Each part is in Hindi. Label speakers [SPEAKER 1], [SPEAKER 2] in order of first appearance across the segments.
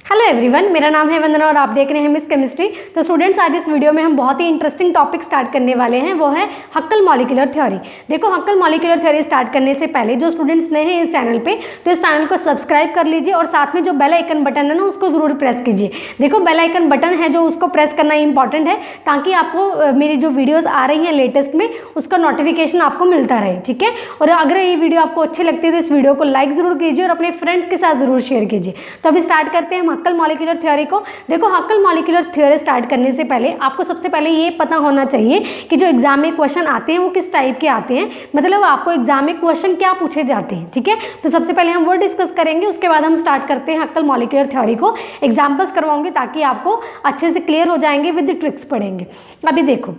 [SPEAKER 1] हेलो एवरीवन, मेरा नाम है वंदना और आप देख रहे हैं मिस केमिस्ट्री। तो स्टूडेंट्स, आज इस वीडियो में हम बहुत ही इंटरेस्टिंग टॉपिक स्टार्ट करने वाले हैं, वो है हक्कल मॉलिक्यूलर थ्योरी। देखो, हक्कल मॉलिक्यूलर थ्योरी स्टार्ट करने से पहले जो स्टूडेंट्स नए हैं इस चैनल पे, तो इस चैनल को सब्सक्राइब कर लीजिए और साथ में जो बेल आइकन बटन है ना उसको ज़रूर प्रेस कीजिए। देखो, बेल आइकन बटन है जो उसको प्रेस करना इंपॉर्टेंट है ताकि आपको मेरी जो वीडियोज़ आ रही हैं लेटेस्ट में उसका नोटिफिकेशन आपको मिलता रहे, ठीक है। और अगर ये वीडियो आपको अच्छी लगती है तो इस वीडियो को लाइक ज़रूर कीजिए और अपने फ्रेंड्स के साथ ज़रूर शेयर कीजिए। तो अभी स्टार्ट करते हैं हम हक्कल मॉलिक्यूलर थ्योरी को। देखो, हक्कल मॉलिक्यूलर थ्योरी स्टार्ट करने से पहले आपको सबसे पहले ये पता होना चाहिए कि जो एग्जाम में क्वेश्चन आते हैं वो किस टाइप के आते हैं, मतलब आपको एग्जाम में क्वेश्चन क्या पूछे जाते हैं, ठीक है। तो सबसे पहले हम वो डिस्कस करेंगे, उसके बाद हम स्टार्ट करते हैं हक्कल मॉलिक्यूलर थ्योरी को। एग्जाम्पल्स करवाऊंगे ताकि आपको अच्छे से क्लियर हो जाएंगे, विद ट्रिक्स पढ़ेंगे। अभी देखो,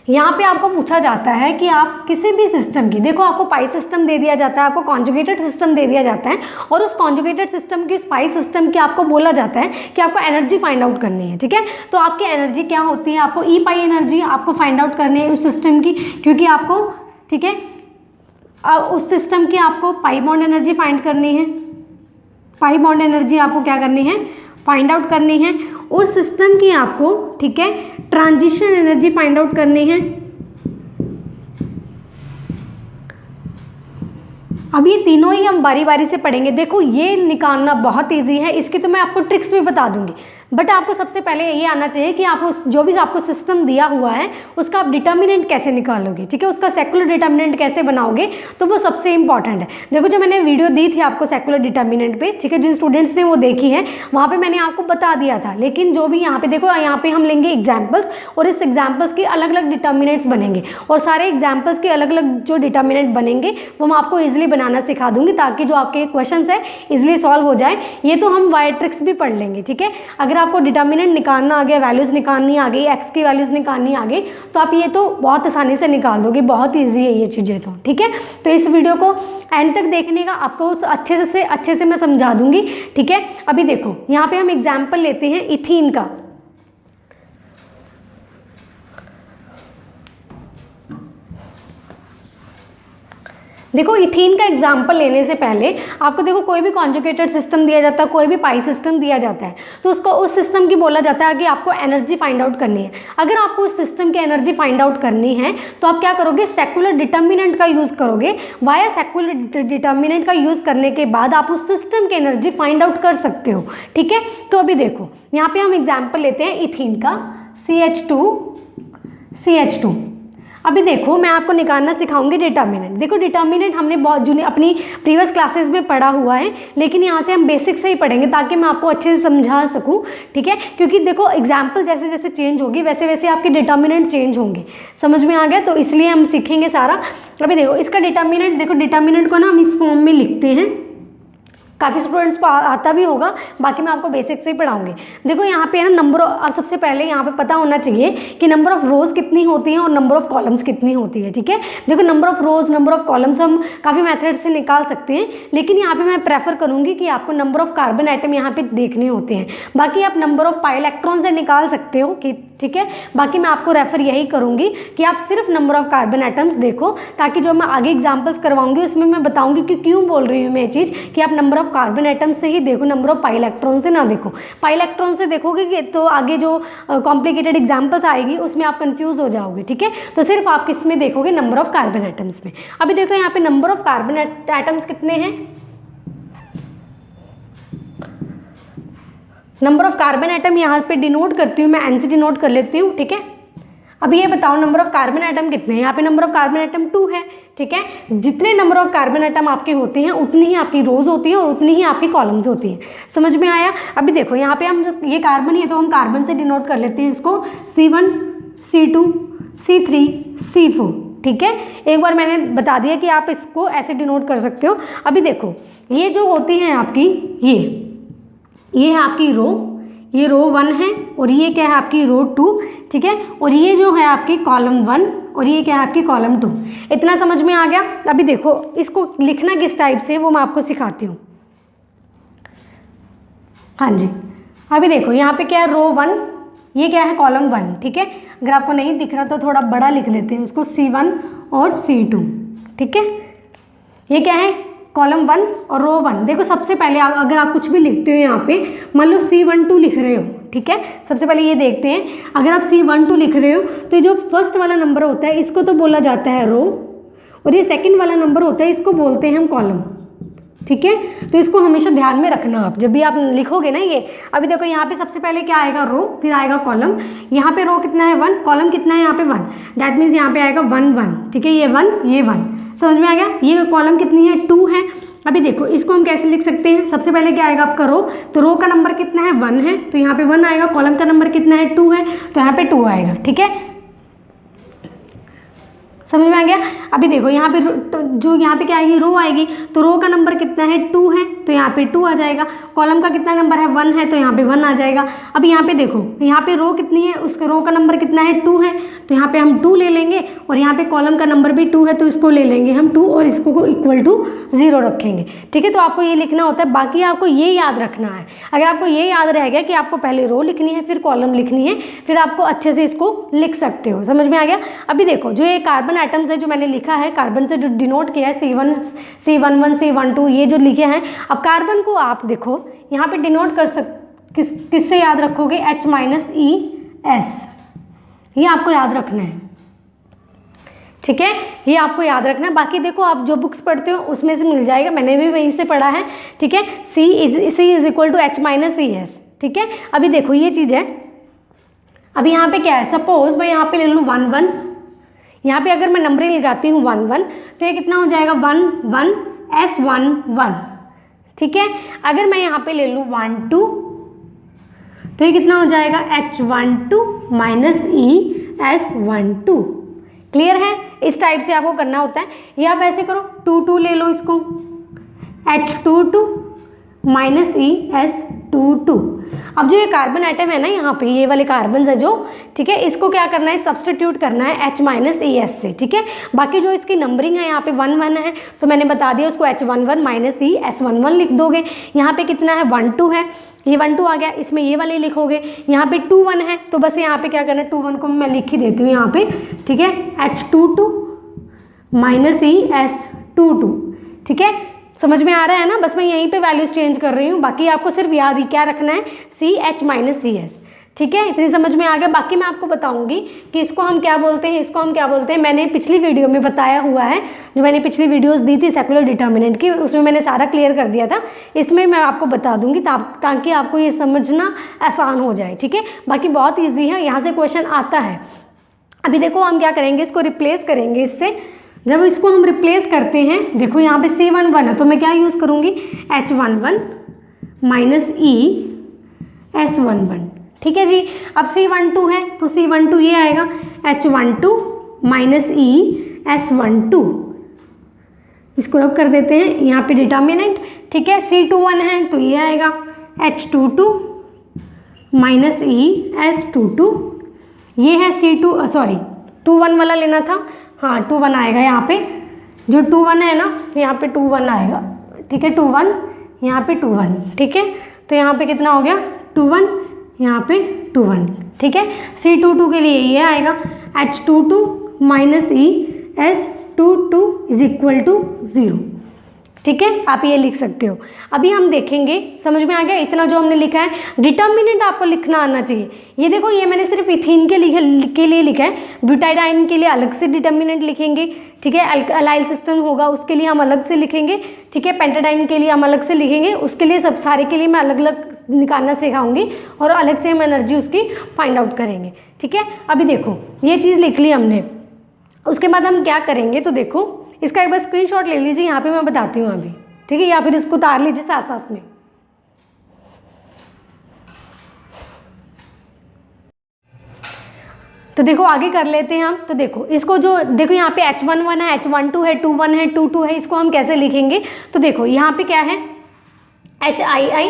[SPEAKER 1] यहाँ पे आपको पूछा जाता है कि आप किसी भी सिस्टम की, देखो आपको पाई सिस्टम दे दिया जाता है, आपको कॉन्जुगेटेड सिस्टम दे दिया जाता है, और उस कॉन्जुगेटेड सिस्टम की, उस पाई सिस्टम की आपको बोला जाता है कि आपको एनर्जी फाइंड आउट करनी है, ठीक है। तो आपकी एनर्जी क्या होती है, आपको ई पाई एनर्जी आपको फाइंड आउट करनी है उस सिस्टम की, क्योंकि आपको, ठीक है, उस सिस्टम की आपको पाई बॉन्ड एनर्जी फाइंड करनी है। पाई बॉन्ड एनर्जी आपको क्या करनी है, फाइंड आउट करनी है। उस सिस्टम की आपको, ठीक है, ट्रांजिशन एनर्जी फाइंड आउट करनी है। अब ये तीनों ही हम बारी बारी से पढ़ेंगे। देखो, ये निकालना बहुत इजी है, इसकी तो मैं आपको ट्रिक्स भी बता दूंगी, बट आपको सबसे पहले ये आना चाहिए कि आप उस जो भी आपको सिस्टम दिया हुआ है उसका आप डिटर्मिनेंट कैसे निकालोगे, ठीक है, उसका सेकुलर डिटर्मिनेंट कैसे बनाओगे, तो वो सबसे इंपॉर्टेंट है। देखो, जो मैंने वीडियो दी थी आपको सेकुलर डिटर्मिनेंट पे, ठीक है, जिन स्टूडेंट्स ने वो देखी है वहाँ पे मैंने आपको बता दिया था, लेकिन जो भी यहाँ पे देखो, यहाँ पे हम लेंगे एग्जाम्पल्स और इस एग्जाम्पल्स के अलग अलग डिटर्मिनेंट्स बनेंगे, और सारे एग्जाम्पल्स के अलग अलग जो डिटर्मिनेंट बनेंगे वो मैं आपको ईजिली बनाना सिखा दूंगी ताकि जो आपके क्वेश्चन है ईजिली सॉल्व हो जाए। ये तो हम वाई ट्रिक्स भी पढ़ लेंगे, ठीक है। अगर आपको डिटर्मिनेंट निकालना आ गया, वैल्यूज निकालनी आ गई, एक्स की वैल्यूज निकालनी आ गई, तो आप ये तो बहुत आसानी से निकाल दोगे, बहुत इजी है ये चीज़ें तो, ठीक है। तो इस वीडियो को एंड तक देखने का, आपको अच्छे से मैं समझा दूंगी, ठीक है। अभी देखो, यहाँ पे हम एग्जाम्पल लेते हैं इथीन का। देखो, इथीन का एग्जाम्पल लेने से पहले आपको देखो, कोई भी कॉन्जुगेटेड सिस्टम दिया जाता है, कोई भी पाई सिस्टम दिया जाता है, तो उसको उस सिस्टम की बोला जाता है कि आपको एनर्जी फाइंड आउट करनी है। अगर आपको उस सिस्टम की एनर्जी फाइंड आउट करनी है तो आप क्या करोगे, सेकुलर डिटर्मिनेंट का यूज़ करोगे। वाया सेकुलर डिटर्मिनेंट का यूज़ करने के बाद आप उस सिस्टम की एनर्जी फाइंड आउट कर सकते हो, ठीक है। तो अभी देखो, यहाँ पर हम एग्जाम्पल लेते हैं इथीन का, CH2। अभी देखो, मैं आपको निकालना सिखाऊंगी डिटर्मिनेंट। देखो, डिटर्मिनेंट हमने बहुत अपनी प्रीवियस क्लासेस में पढ़ा हुआ है, लेकिन यहाँ से हम बेसिक से ही पढ़ेंगे ताकि मैं आपको अच्छे से समझा सकूँ, ठीक है। क्योंकि देखो, एग्जाम्पल जैसे जैसे चेंज होगी वैसे वैसे आपके डिटर्मिनेंट चेंज होंगे, समझ में आ गया, तो इसलिए हम सीखेंगे सारा। अभी देखो, इसका डिटर्मिनेंट, देखो डिटर्मिनेंट को ना हम इस फॉर्म में लिखते हैं, काफ़ी स्टूडेंट्स को आता भी होगा, बाकी मैं आपको बेसिक से ही पढ़ाऊंगी। देखो, यहाँ पे है ना नंबर ऑफ, सबसे पहले यहाँ पे पता होना चाहिए कि नंबर ऑफ रोज कितनी होती हैं और नंबर ऑफ कॉलम्स कितनी होती है, ठीक है। देखो, number of rose, number of columns हम काफ़ी मेथड से निकाल सकते हैं, लेकिन यहाँ पे मैं प्रेफर करूँगी कि आपको नंबर ऑफ कार्बन आइटम यहाँ पे देखने होते हैं। बाकी आप नंबर ऑफ पाई इलेक्ट्रॉन से निकाल सकते हो कि, ठीक है। बाकी मैं आपको रेफर यही करूँगी कि आप सिर्फ नंबर ऑफ कार्बन आइटम्स देखो, ताकि जो मैं आगे एग्जाम्पल्स करवाऊंगी उसमें मैं बताऊँगी कि क्यों बोल रही हूँ मैं ये चीज़ कि आप नंबर ऑफ कार्बन आइटम से ही देखो, नंबर ऑफ पाई इलेक्ट्रॉन से ना देखो। पाई इलेक्ट्रॉन से देखोगे कि तो आगे जो कॉम्प्लिकेटेड एग्जाम्पल्स आएगी उसमें आप कंफ्यूज हो जाओगे, ठीक है। तो सिर्फ आप किस में देखोगे, नंबर ऑफ कार्बन आइटम्स में। अभी देखो, यहाँ पे नंबर ऑफ कार्बन आइटम्स कितने हैं, नंबर ऑफ कार्बन आइटम यहाँ पे डिनोट करती हूँ मैं, एन से डिनोट कर लेती हूँ, ठीक है। अभी ये बताओ, नंबर ऑफ कार्बन आइटम कितने हैं, यहाँ पे नंबर ऑफ कार्बन आइटम 2 है, ठीक है। जितने नंबर ऑफ कार्बन आइटम आपके होते हैं उतनी ही आपकी रोज होती है और उतनी ही आपकी कॉलम्स होती हैं, समझ में आया। अभी देखो, यहाँ पे हम, ये कार्बन है तो हम कार्बन से डिनोट कर लेते हैं इसको, C1, C2, C3, C4, ठीक है। एक बार मैंने बता दिया कि आप इसको ऐसे डिनोट कर सकते हो। अभी देखो, ये जो होती हैं आपकी, ये है आपकी रो, ये रो 1 है, और ये क्या है आपकी रो 2, ठीक है। और ये जो है आपकी कॉलम 1 और ये क्या है आपकी कॉलम 2। इतना समझ में आ गया। अभी देखो, इसको लिखना किस टाइप से वो मैं आपको सिखाती हूँ। हाँ जी, अभी देखो, यहाँ पे क्या है, रो 1, ये क्या है कॉलम 1, ठीक है। अगर आपको नहीं दिख रहा तो थोड़ा बड़ा लिख लेते हैं उसको, C1 और C2, ठीक है। ये क्या है कॉलम 1 और रो 1। देखो सबसे पहले अगर आप कुछ भी लिखते हो यहाँ पे, मान लो C12 लिख रहे हो, ठीक है, सबसे पहले ये देखते हैं, अगर आप C12 लिख रहे हो तो ये जो फर्स्ट वाला नंबर होता है इसको तो बोला जाता है रो, और ये सेकंड वाला नंबर होता है इसको बोलते हैं हम कॉलम, ठीक है। तो इसको हमेशा ध्यान में रखना आप जब भी आप लिखोगे ना ये। अभी देखो यहाँ पे सबसे पहले क्या आएगा, रो, फिर आएगा कॉलम, यहाँ पे रो कितना है 1, कॉलम कितना है यहाँ पे 1, दैट मीन्स यहाँ पे आएगा 1 1, ठीक है, ये 1 ये 1, समझ में आ गया। ये कॉलम कितनी है 2 है। अभी देखो इसको हम कैसे लिख सकते हैं, सबसे पहले क्या आएगा आपका रो, तो रो का नंबर कितना है 1 है, तो यहाँ पे 1 आएगा, कॉलम का नंबर कितना है 2 है, तो यहाँ पे 2 आएगा, ठीक है, समझ में आ गया। अभी देखो यहाँ पे जो यहाँ पे क्या आएगी, रो आएगी, तो रो का नंबर कितना है 2 है, तो यहाँ पे 2 आ जाएगा, कॉलम का कितना नंबर है 1 है, तो यहाँ पे 1 आ जाएगा। अब यहाँ पे देखो यहाँ पे रो कितनी है, उसके रो का नंबर कितना है 2 है, तो यहाँ पे हम 2 ले लेंगे, और यहाँ पे कॉलम का नंबर भी 2 है, तो इसको ले लेंगे हम 2 और इसको को इक्वल टू 0 रखेंगे, ठीक है। तो आपको ये लिखना होता है, बाकी आपको ये याद रखना है। अगर आपको ये याद रह गया कि आपको पहले रो लिखनी है फिर कॉलम लिखनी है, फिर आपको अच्छे से इसको लिख सकते हो, समझ में आ गया। अभी देखो जो ये कार्बन एटम्स है जो मैंने लिखा है, कार्बन से जो डिनोट किया है C1 C11 C12 ये जो लिखे हैं, अब कार्बन को आप देखो यहाँ पे डिनोट कर किससे याद रखोगे, H-ES, ये आपको याद रखना है, ठीक है, ये आपको याद रखना है। बाकी देखो आप जो बुक्स पढ़ते हो उसमें से मिल जाएगा, मैंने भी वहीं से पढ़ा है, ठीक है, C is equal to H-ES, ठीक है। अभी देखो ये चीज़ है, अभी यहाँ पे क्या है, सपोज मैं यहाँ पे ले लूँ 1 1, यहाँ पे अगर मैं नंबरिंग लगाती हूँ 1 1, तो ये कितना हो जाएगा 1 1 S1 1, ठीक है। अगर मैं यहाँ पे ले लूँ 1 2, तो ये कितना हो जाएगा H12 माइनस ES12, क्लियर है। इस टाइप से आपको करना होता है, या आप ऐसे करो 2 2 ले लो इसको, H22 माइनस ES22। अब जो ये कार्बन एटम है ना यहाँ पे, ये वाले कार्बन है जो, ठीक है, इसको क्या करना है, सब्सटीट्यूट करना है H-ES से, ठीक है। बाकी जो इसकी नंबरिंग है यहाँ पे 1 1 है, तो मैंने बता दिया उसको H11 माइनस ES11 लिख दोगे। यहाँ पे कितना है 1 2 है, ये 1 2 आ गया, इसमें ये वाले लिखोगे। यहाँ पे 2 1 है, तो बस यहाँ पे क्या करना है 2 1 को मैं लिख ही देती हूँ यहाँ पे, ठीक है, H22 माइनस ES22, ठीक है, समझ में आ रहा है ना। बस मैं यहीं पे वैल्यूज चेंज कर रही हूँ, बाकी आपको सिर्फ याद ही क्या रखना है, CH-ES, ठीक है, इतनी समझ में आ गया। बाकी मैं आपको बताऊंगी कि इसको हम क्या बोलते हैं, इसको हम क्या बोलते हैं, मैंने पिछली वीडियो में बताया हुआ है, जो मैंने पिछली वीडियोस दी थी सेकुलर डिटर्मिनेंट की, उसमें मैंने सारा क्लियर कर दिया था। इसमें मैं आपको बता दूंगी ताकि आपको ये समझना आसान हो जाए, ठीक है। बाकी बहुत ईजी है, यहाँ से क्वेश्चन आता है। अभी देखो हम क्या करेंगे, इसको रिप्लेस करेंगे इससे। जब इसको हम रिप्लेस करते हैं, देखो यहाँ पे C11 है, तो मैं क्या यूज़ करूँगी, H11 माइनस ES11, ठीक है जी। अब C12 है, तो C12 ये आएगा H12 माइनस ES12, इसको रब कर देते हैं यहाँ पे डिटर्मिनेंट, ठीक है। C21 है, तो ये आएगा H22 माइनस ES22, ये है C2 सॉरी 2 1 वाला लेना था, हाँ 2 1 आएगा यहाँ पे, जो 2 1 है ना यहाँ पे 2 1 आएगा, ठीक है, 2 1 यहाँ पे 2 1, ठीक है। तो यहाँ पे कितना हो गया 2 1, यहाँ पे 2 1, ठीक है। C22 के लिए ये आएगा H22 minus ES22 is equal to 0, ठीक है, आप ये लिख सकते हो। अभी हम देखेंगे, समझ में आ गया इतना जो हमने लिखा है। डिटर्मिनेंट आपको लिखना आना चाहिए। ये देखो ये मैंने सिर्फ इथीन के लिए लिखा है, ब्यूटाइडाइन के लिए अलग से डिटर्मिनेंट लिखेंगे, ठीक है। अलाइल सिस्टम होगा उसके लिए हम अलग से लिखेंगे, ठीक है। पेंटाडाइन के लिए हम अलग से लिखेंगे, उसके लिए सब सारे के लिए मैं अलग अलग निकालना सिखाऊंगी और अलग से हम एनर्जी उसकी फाइंड आउट करेंगे, ठीक है। अभी देखो ये चीज़ लिख ली हमने, उसके बाद हम क्या करेंगे, तो देखो इसका एक बार स्क्रीनशॉट ले लीजिए, यहाँ पे मैं बताती हूँ अभी, ठीक है, या फिर इसको उतार लीजिए साथ साथ में। तो देखो आगे कर लेते हैं हम। तो देखो इसको जो देखो यहाँ पे H11 है, H12 है, 2 1 है, 2 2 है, इसको हम कैसे लिखेंगे, तो देखो यहाँ पे क्या है HII,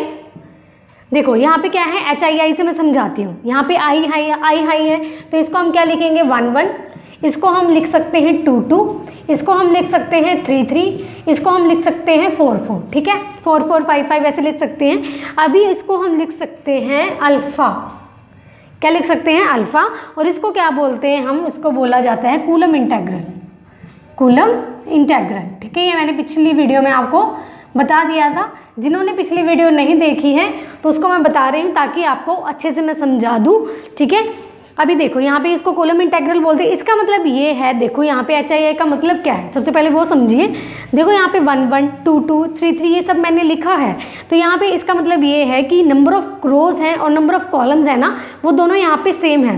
[SPEAKER 1] देखो यहाँ पे क्या है HII से मैं समझाती हूँ। यहाँ पे I हाई है, तो इसको हम क्या लिखेंगे 1 1, इसको हम लिख सकते हैं 2 2, इसको हम लिख सकते हैं 3 3, इसको हम लिख सकते हैं 4 4, ठीक है, 4 4 5 5 ऐसे लिख सकते हैं। अभी इसको हम लिख सकते हैं अल्फ़ा, क्या लिख सकते हैं अल्फ़ा, और इसको क्या बोलते हैं हम, इसको बोला जाता है कूलम इंटीग्रल, कूलम इंटेग्रल। ठीक है, ये मैंने पिछली वीडियो में आपको बता दिया था। जिन्होंने पिछली वीडियो नहीं देखी है तो उसको मैं बता रही हूँ ताकि आपको अच्छे से मैं समझा दूँ। ठीक है, अभी देखो यहाँ पे इसको कूलम इंटेग्रल बोलते हैं। इसका मतलब ये है, देखो यहाँ पे HII का मतलब क्या है, सबसे पहले वो समझिए। देखो यहाँ पे 1 1 2 2 3 3 ये सब मैंने लिखा है, तो यहाँ पे इसका मतलब ये है कि नंबर ऑफ रोज हैं और नंबर ऑफ कॉलम्स है ना, वो दोनों यहाँ पे सेम है।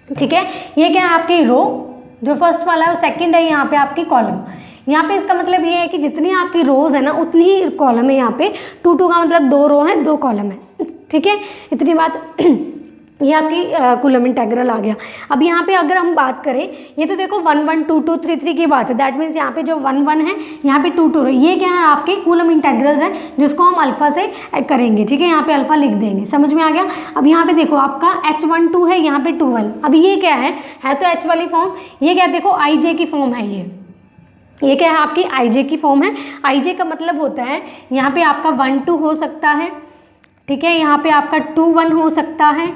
[SPEAKER 1] ठीक है, ये क्या है आपकी रो, जो फर्स्ट वाला है वो सेकंड है, यहाँ पे आपकी कॉलम। यहाँ पे इसका मतलब ये है कि जितनी आपकी रोज है ना उतनी ही कॉलम है। यहाँ पे 2 2 का मतलब 2 रो है 2 कॉलम है। ठीक है, इतनी बात ये आपकी कूलम इंटेग्रल आ गया। अब यहाँ पे अगर हम बात करें, ये तो देखो 1 1 2 2 3 3 की बात है, दैट मीन्स यहाँ पे जो 1 1 है, यहाँ पे 2 2 है, ये क्या है आपके कूलम इंटेग्रल्स है जिसको हम अल्फा से करेंगे। ठीक है, यहाँ पे अल्फा लिख देंगे, समझ में आ गया। अब यहाँ पे देखो आपका H1 2 है, यहाँ पे 2 1। अब ये क्या है तो H वाली फॉर्म, ये क्या देखो IJ की फॉर्म है। ये क्या है आपकी IJ की फॉर्म है। IJ का मतलब होता है यहाँ पे आपका 1 2 हो सकता है। ठीक है, यहाँ पे आपका 2 1 हो सकता है,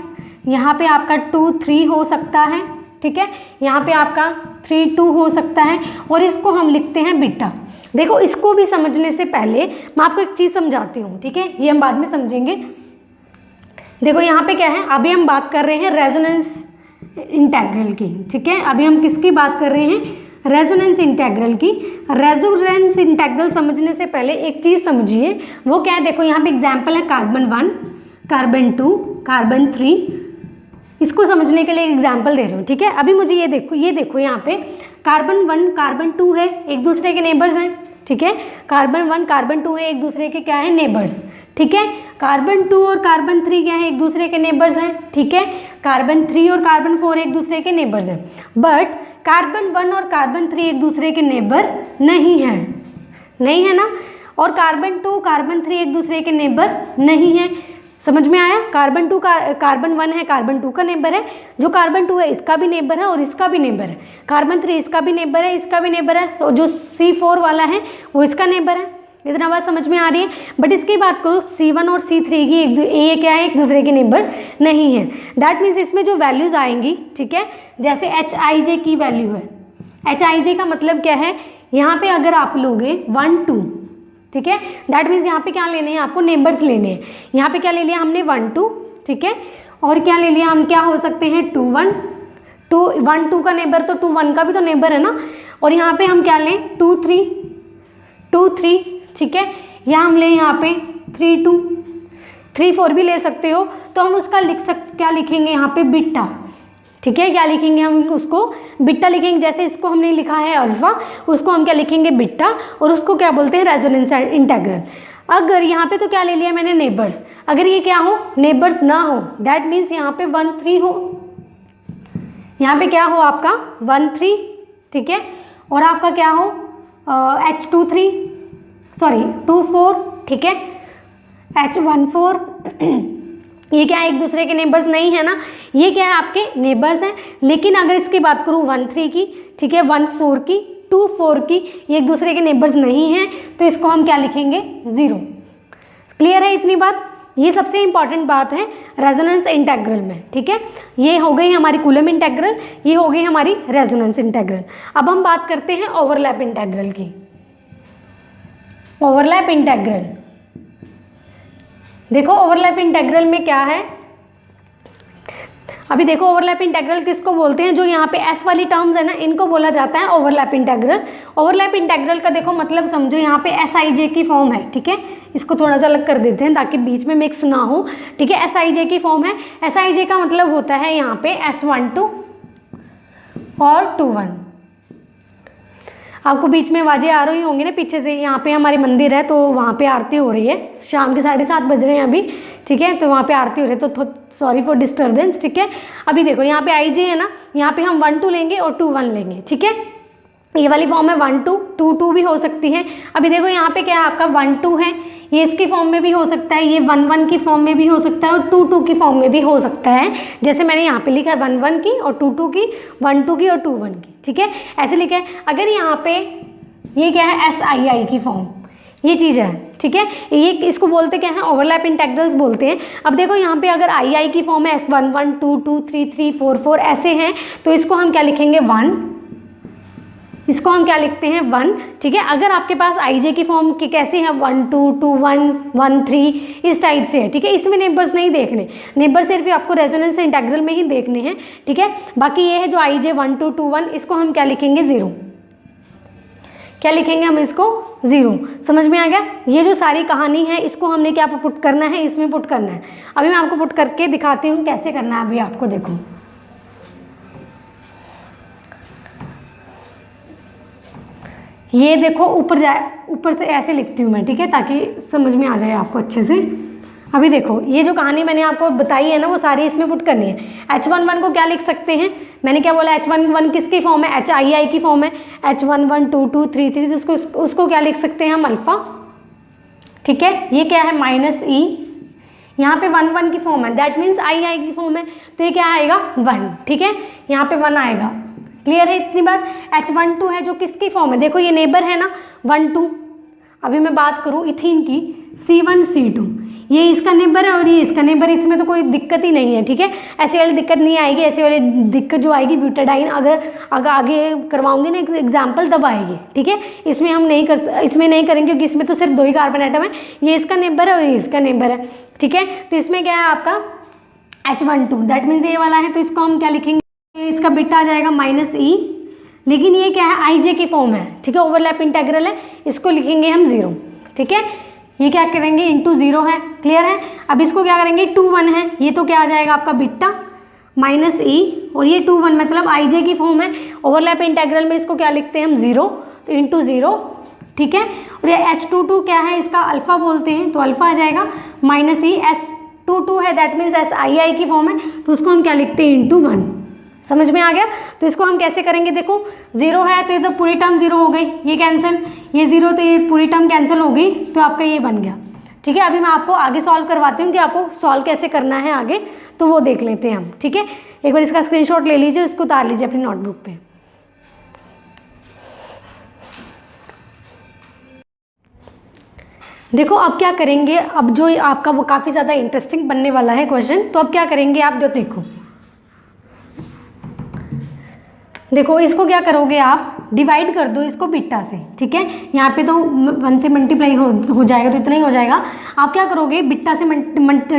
[SPEAKER 1] यहाँ पे आपका 2 3 हो सकता है। ठीक है, यहाँ पे आपका 3 2 हो सकता है, और इसको हम लिखते हैं बीटा। देखो इसको भी समझने से पहले मैं आपको एक चीज़ समझाती हूँ। ठीक है, ये हम बाद में समझेंगे। देखो यहाँ पे क्या है, अभी हम बात कर रहे हैं रेजोनेंस इंटेग्रल की। ठीक है, अभी हम किसकी बात कर रहे हैं, रेजोनेंस इंटेग्रल की। रेजोनेंस इंटेग्रल समझने से पहले एक चीज़ समझिए, वो क्या है। देखो यहाँ पे एग्जाम्पल है कार्बन 1, कार्बन 2, कार्बन 3। इसको समझने के लिए एग्जाम्पल दे रही हूँ। ठीक है, अभी मुझे ये देखो यहाँ पे कार्बन 1 कार्बन 2 है, एक दूसरे के नेबर्स हैं। ठीक है, कार्बन 1 कार्बन 2 है, एक दूसरे के क्या है, नेबर्स। ठीक है, कार्बन 2 और कार्बन 3 क्या है, एक दूसरे के नेबर्स हैं। ठीक है, कार्बन 3 और कार्बन 4 एक दूसरे के नेबर्स हैं, बट कार्बन 1 और कार्बन 3 एक दूसरे के नेबर नहीं है ना। और कार्बन 2 कार्बन 3 एक दूसरे के नेबर नहीं है। समझ में आया। कार्बन 2 का कार्बन 1 है, कार्बन 2 का नेबर है, जो कार्बन 2 है इसका भी नेबर है और इसका भी नेबर है। कार्बन 3 इसका भी नेबर है, इसका भी नेबर है, और जो C4 वाला है वो इसका नेबर है। इतना बात समझ में आ रही है। बट इसकी बात करो C1 और C3 की, ये क्या है, एक दूसरे के नेबर नहीं है। दैट मीन्स इसमें जो वैल्यूज़ आएंगी, ठीक है, जैसे HIJ की वैल्यू है। HIJ का मतलब क्या है, यहाँ पे अगर आप लोगे 1 2, ठीक है, दैट मीन्स यहाँ पे क्या लेने हैं आपको, नेबर्स लेने हैं। यहाँ पे क्या ले लिया हमने 1 2, ठीक है, और क्या ले लिया हम, क्या हो सकते हैं 2 1, 1 2 का नेबर तो 2 1 का भी तो नेबर है ना। और यहाँ पे हम क्या लें 2 3, ठीक है, या हम लें यहाँ पे 3 2, 3 4 भी ले सकते हो। तो हम उसका क्या लिखेंगे यहाँ पे बीटा, ठीक है, क्या लिखेंगे हम उसको, बीटा लिखेंगे। जैसे इसको हमने लिखा है अल्फा, उसको हम क्या लिखेंगे बीटा, और उसको क्या बोलते हैं रेजोनेंस इंटेग्रल। अगर यहाँ पे तो क्या ले लिया मैंने नेबर्स, अगर ये क्या हो नेबर्स ना हो, दैट मीन्स यहाँ पे 1 3 हो, यहाँ पे क्या हो आपका 1 3, ठीक है, और आपका क्या हो H2 4, ठीक है, H1 4 ये क्या है, एक दूसरे के नेबर्स नहीं है ना, ये क्या है आपके नेबर्स हैं। लेकिन अगर इसकी बात करूँ 1 3 की, ठीक है, 1 4 की, 2 4 की, ये एक दूसरे के नेबर्स नहीं हैं, तो इसको हम क्या लिखेंगे 0। क्लियर है इतनी बात। ये सबसे इंपॉर्टेंट बात है रेजोनेंस इंटेग्रल में, ठीक है। ये हो गई हमारी कूलम इंटेग्रल, ये हो गई हमारी रेजोनेंस इंटेग्रल। अब हम बात करते हैं ओवरलैप इंटेग्रल की। ओवरलैप इंटेग्रल, देखो ओवरलैप इंटेग्रल में क्या है, अभी देखो ओवरलैप इंटेग्रल किसको बोलते हैं, जो यहाँ पे S वाली टर्म्स है ना, इनको बोला जाता है ओवरलैप इंटेग्रल। ओवरलैप इंटेग्रल का देखो मतलब समझो, यहाँ पे SIJ की फॉर्म है, ठीक है, इसको थोड़ा सा अलग कर देते हैं ताकि बीच में मिक्स ना हो, ठीक है। SIJ की फॉर्म है। SIJ का मतलब होता है यहाँ पे S1 2 और 2 1। आपको बीच में आवाजें आ रही होंगी ना पीछे से, यहाँ पे हमारे मंदिर है तो वहाँ पे आरती हो रही है, शाम के 7:30 बज रहे हैं अभी, ठीक है, तो वहाँ पे आरती हो रही है, तो सॉरी फॉर डिस्टर्बेंस, ठीक है। अभी देखो यहाँ पे IJ है ना, यहाँ पे हम 1 2 लेंगे और 2 1 लेंगे, ठीक है। ये वाली फॉर्म है 1 2, 2 2 भी हो सकती है। अभी देखो यहाँ पे क्या है आपका 1 2 है, ये इसकी फॉर्म में भी हो सकता है, ये 1 1 की फॉर्म में भी हो सकता है, और 2 2 की फॉर्म में भी हो सकता है। जैसे मैंने यहाँ पे लिखा है 1 1 की और 2 2 की, 1 2 की और 2 1 की, ठीक है, ऐसे लिखा है। अगर यहाँ पे ये क्या है SII की फॉर्म, ये चीज़ है, ठीक है, ये इसको बोलते क्या है, ओवरलैप इंटेग्रल्स बोलते हैं। अब देखो यहाँ पे अगर II की फॉर्म है S1 1 2 2 3 3 4 4 ऐसे हैं, तो इसको हम क्या लिखेंगे 1, इसको हम क्या लिखते हैं 1, ठीक है। अगर आपके पास IJ की फॉर्म की कैसी है 1 2 2 1 1 3 इस टाइप से है, ठीक है। इसमें नेबर्स नहीं देखने, नेबर सिर्फ आपको रेजोनेंस इंटीग्रल में ही देखने हैं, ठीक है। बाकी ये है जो IJ 1 2 2 1, इसको हम क्या लिखेंगे 0, क्या लिखेंगे हम इसको 0। समझ में आ गया। ये जो सारी कहानी है इसको हमने क्या पुट करना है, इसमें पुट करना है। अभी मैं आपको पुट करके दिखाती हूँ कैसे करना है। अभी आपको देखो, ये देखो ऊपर जाए, ऊपर से ऐसे लिखती हूँ मैं, ठीक है, ताकि समझ में आ जाए आपको अच्छे से। अभी देखो ये जो कहानी मैंने आपको बताई है ना वो सारी इसमें पुट करनी है। H11 को क्या लिख सकते हैं, मैंने क्या बोला, H11 किसकी फॉर्म है, HII की फॉर्म है, H11 2 2 3 3, तो उसको क्या लिख सकते हैं हम अल्फ़ा, ठीक है। ये क्या है -E, यहाँ पे 1 1 की फॉर्म है, दैट मीन्स II की फॉर्म है, तो ये क्या आएगा 1, ठीक है, यहाँ पे 1 आएगा। क्लियर है इतनी बात। H12 है जो किसकी फॉर्म है, देखो ये नेबर है ना 1 2। अभी मैं बात करूँ इथीन की, C1 C2, ये इसका नेबर है और ये इसका नेबर, इसमें तो कोई दिक्कत ही नहीं है, ठीक है। ऐसी वाली दिक्कत नहीं आएगी, ऐसी वाली दिक्कत जो आएगी ब्यूटाडाइन अगर आगे करवाऊंगी ना एग्जाम्पल तब आएगी, ठीक है। इसमें हम इसमें नहीं करेंगे क्योंकि इसमें तो सिर्फ 2 ही कार्बन आइटम है, ये इसका नेबर है और ये इसका नेबर है, ठीक है। तो इसमें क्या है आपका H12, दैट मीन्स ये वाला है, तो इसको हम क्या लिखेंगे, इसका बीटा आ जाएगा -E, लेकिन ये क्या है IJ की फॉर्म है, ठीक है, ओवरलैप इंटीग्रल है, इसको लिखेंगे हम 0, ठीक है। ये क्या करेंगे इंटू 0 है, क्लियर है। अब इसको क्या करेंगे 2 1 है, ये तो क्या आ जाएगा आपका बीटा -E, और ये 2 1 मतलब IJ की फॉर्म है, ओवरलैप इंटीग्रल में इसको क्या लिखते हैं हम 0, तो इंटू 0, ठीक है। और ये H22 क्या है, इसका अल्फ़ा बोलते हैं, तो अल्फ़ा आ जाएगा -E, S22 है दैट मीन्स SII की फॉर्म है, तो उसको हम क्या लिखते हैं इंटू 1। समझ में आ गया। तो इसको हम कैसे करेंगे, देखो 0 है तो ये तो पूरी टर्म 0 हो गई, ये कैंसिल, ये 0 तो ये पूरी टर्म कैंसिल हो गई, तो आपका ये बन गया, ठीक है। अभी मैं आपको आगे सॉल्व करवाती हूँ कि आपको सॉल्व कैसे करना है आगे, तो वो देख लेते हैं हम, ठीक है। एक बार इसका स्क्रीनशॉट ले लीजिए, उसको उतार लीजिए अपनी नोटबुक पे। देखो अब क्या करेंगे, अब जो आपका वो काफ़ी ज़्यादा इंटरेस्टिंग बनने वाला है क्वेश्चन, तो अब क्या करेंगे आप, जो देखो इसको क्या करोगे आप, डिवाइड कर दो इसको बीटा से, ठीक है। यहाँ पे तो 1 से मल्टीप्लाई हो जाएगा, तो इतना ही हो जाएगा। आप क्या करोगे, बीटा से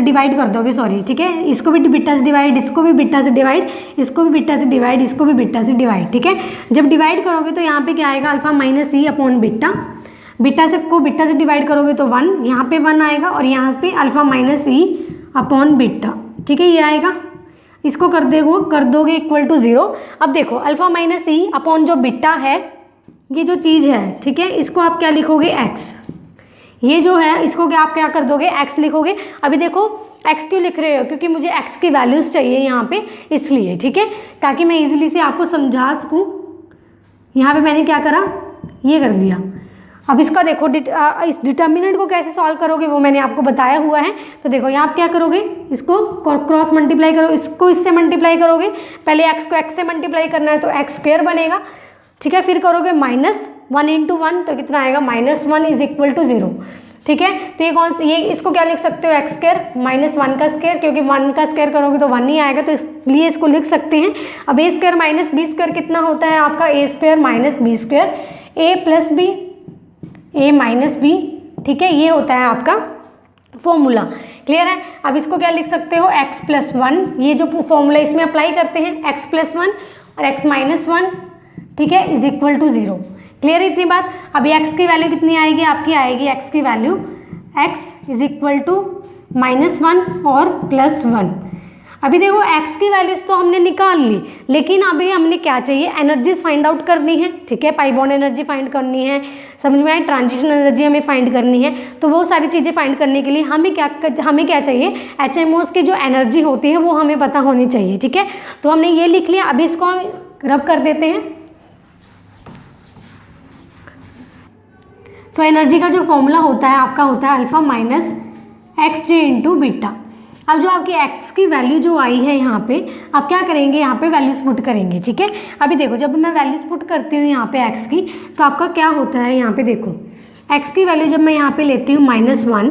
[SPEAKER 1] डिवाइड कर दोगे, सॉरी, ठीक है। इसको भी बीटा से डिवाइड, इसको भी बीटा से डिवाइड, इसको भी बीटा से डिवाइड, इसको भी बीटा से डिवाइड, ठीक है। जब डिवाइड करोगे तो यहाँ पे क्या आएगा, alpha -E upon beta, beta से को बीटा से डिवाइड करोगे तो 1, यहाँ पे 1 आएगा, और यहाँ पे अल्फा -E अपॉन बीटा, ठीक है, ये आएगा। इसको कर दोगे इक्वल टू 0। अब देखो अल्फा -E अपॉन जो बीटा है, ये जो चीज़ है, ठीक है, इसको आप क्या लिखोगे x, ये जो है इसको क्या आप क्या कर दोगे x लिखोगे। अभी देखो x क्यों लिख रहे हो, क्योंकि मुझे x की वैल्यूज़ चाहिए यहाँ पे, इसलिए, ठीक है, ताकि मैं इजीली से आपको समझा सकूँ। यहाँ पे मैंने क्या करा, ये कर दिया। अब इसका देखो इस डिटर्मिनेंट को कैसे सॉल्व करोगे वो मैंने आपको बताया हुआ है। तो देखो यहाँ आप क्या करोगे, इसको क्रॉस मल्टीप्लाई करो, इसको इससे मल्टीप्लाई करोगे, पहले x को x से मल्टीप्लाई करना है तो x² बनेगा, ठीक है। फिर करोगे -1 इंटू 1, तो कितना आएगा -1 इज इक्वल टू 0, ठीक है। तो ये इसको क्या लिख सकते हो, x² -1 का स्क्वायर, क्योंकि 1 का स्क्वायर करोगे तो 1 ही आएगा, तो इसलिए इसको लिख सकते हैं। अब a² -b² कितना होता है आपका, a² -b², a plus b, a minus B, ठीक है, ये होता है आपका फॉर्मूला। क्लियर है। अब इसको क्या लिख सकते हो, x प्लस 1, ये जो फॉर्मूला इसमें अप्लाई करते हैं, x प्लस 1 और x माइनस 1, ठीक है, इज इक्वल टू 0। क्लियर है इतनी बात। अभी x की वैल्यू कितनी आएगी, आपकी आएगी x की value x is equal to -1 और +1। अभी देखो x की वैल्यूज तो हमने निकाल ली, लेकिन अभी हमने क्या चाहिए, एनर्जीज फाइंड आउट करनी है, ठीक है। पाई बॉन्ड एनर्जी फाइंड करनी है, समझ में आए, ट्रांजिशन एनर्जी हमें फाइंड करनी है। तो वो सारी चीज़ें फाइंड करने के लिए हमें क्या चाहिए, HMOs की जो एनर्जी होती है वो हमें पता होनी चाहिए, ठीक है। तो हमने ये लिख लिया। अभी इसको हम रब कर देते हैं। तो एनर्जी का जो फॉर्मूला होता है आपका होता है alpha minus XJ into beta. अब जो आपकी x की वैल्यू जो आई है यहाँ पे, आप क्या करेंगे, यहाँ पे वैल्यूज पुट करेंगे, ठीक है। अभी देखो जब मैं वैल्यूज पुट करती हूँ यहाँ पे x की, तो आपका क्या होता है, यहाँ पे देखो x की वैल्यू जब मैं यहाँ पे लेती हूँ -1,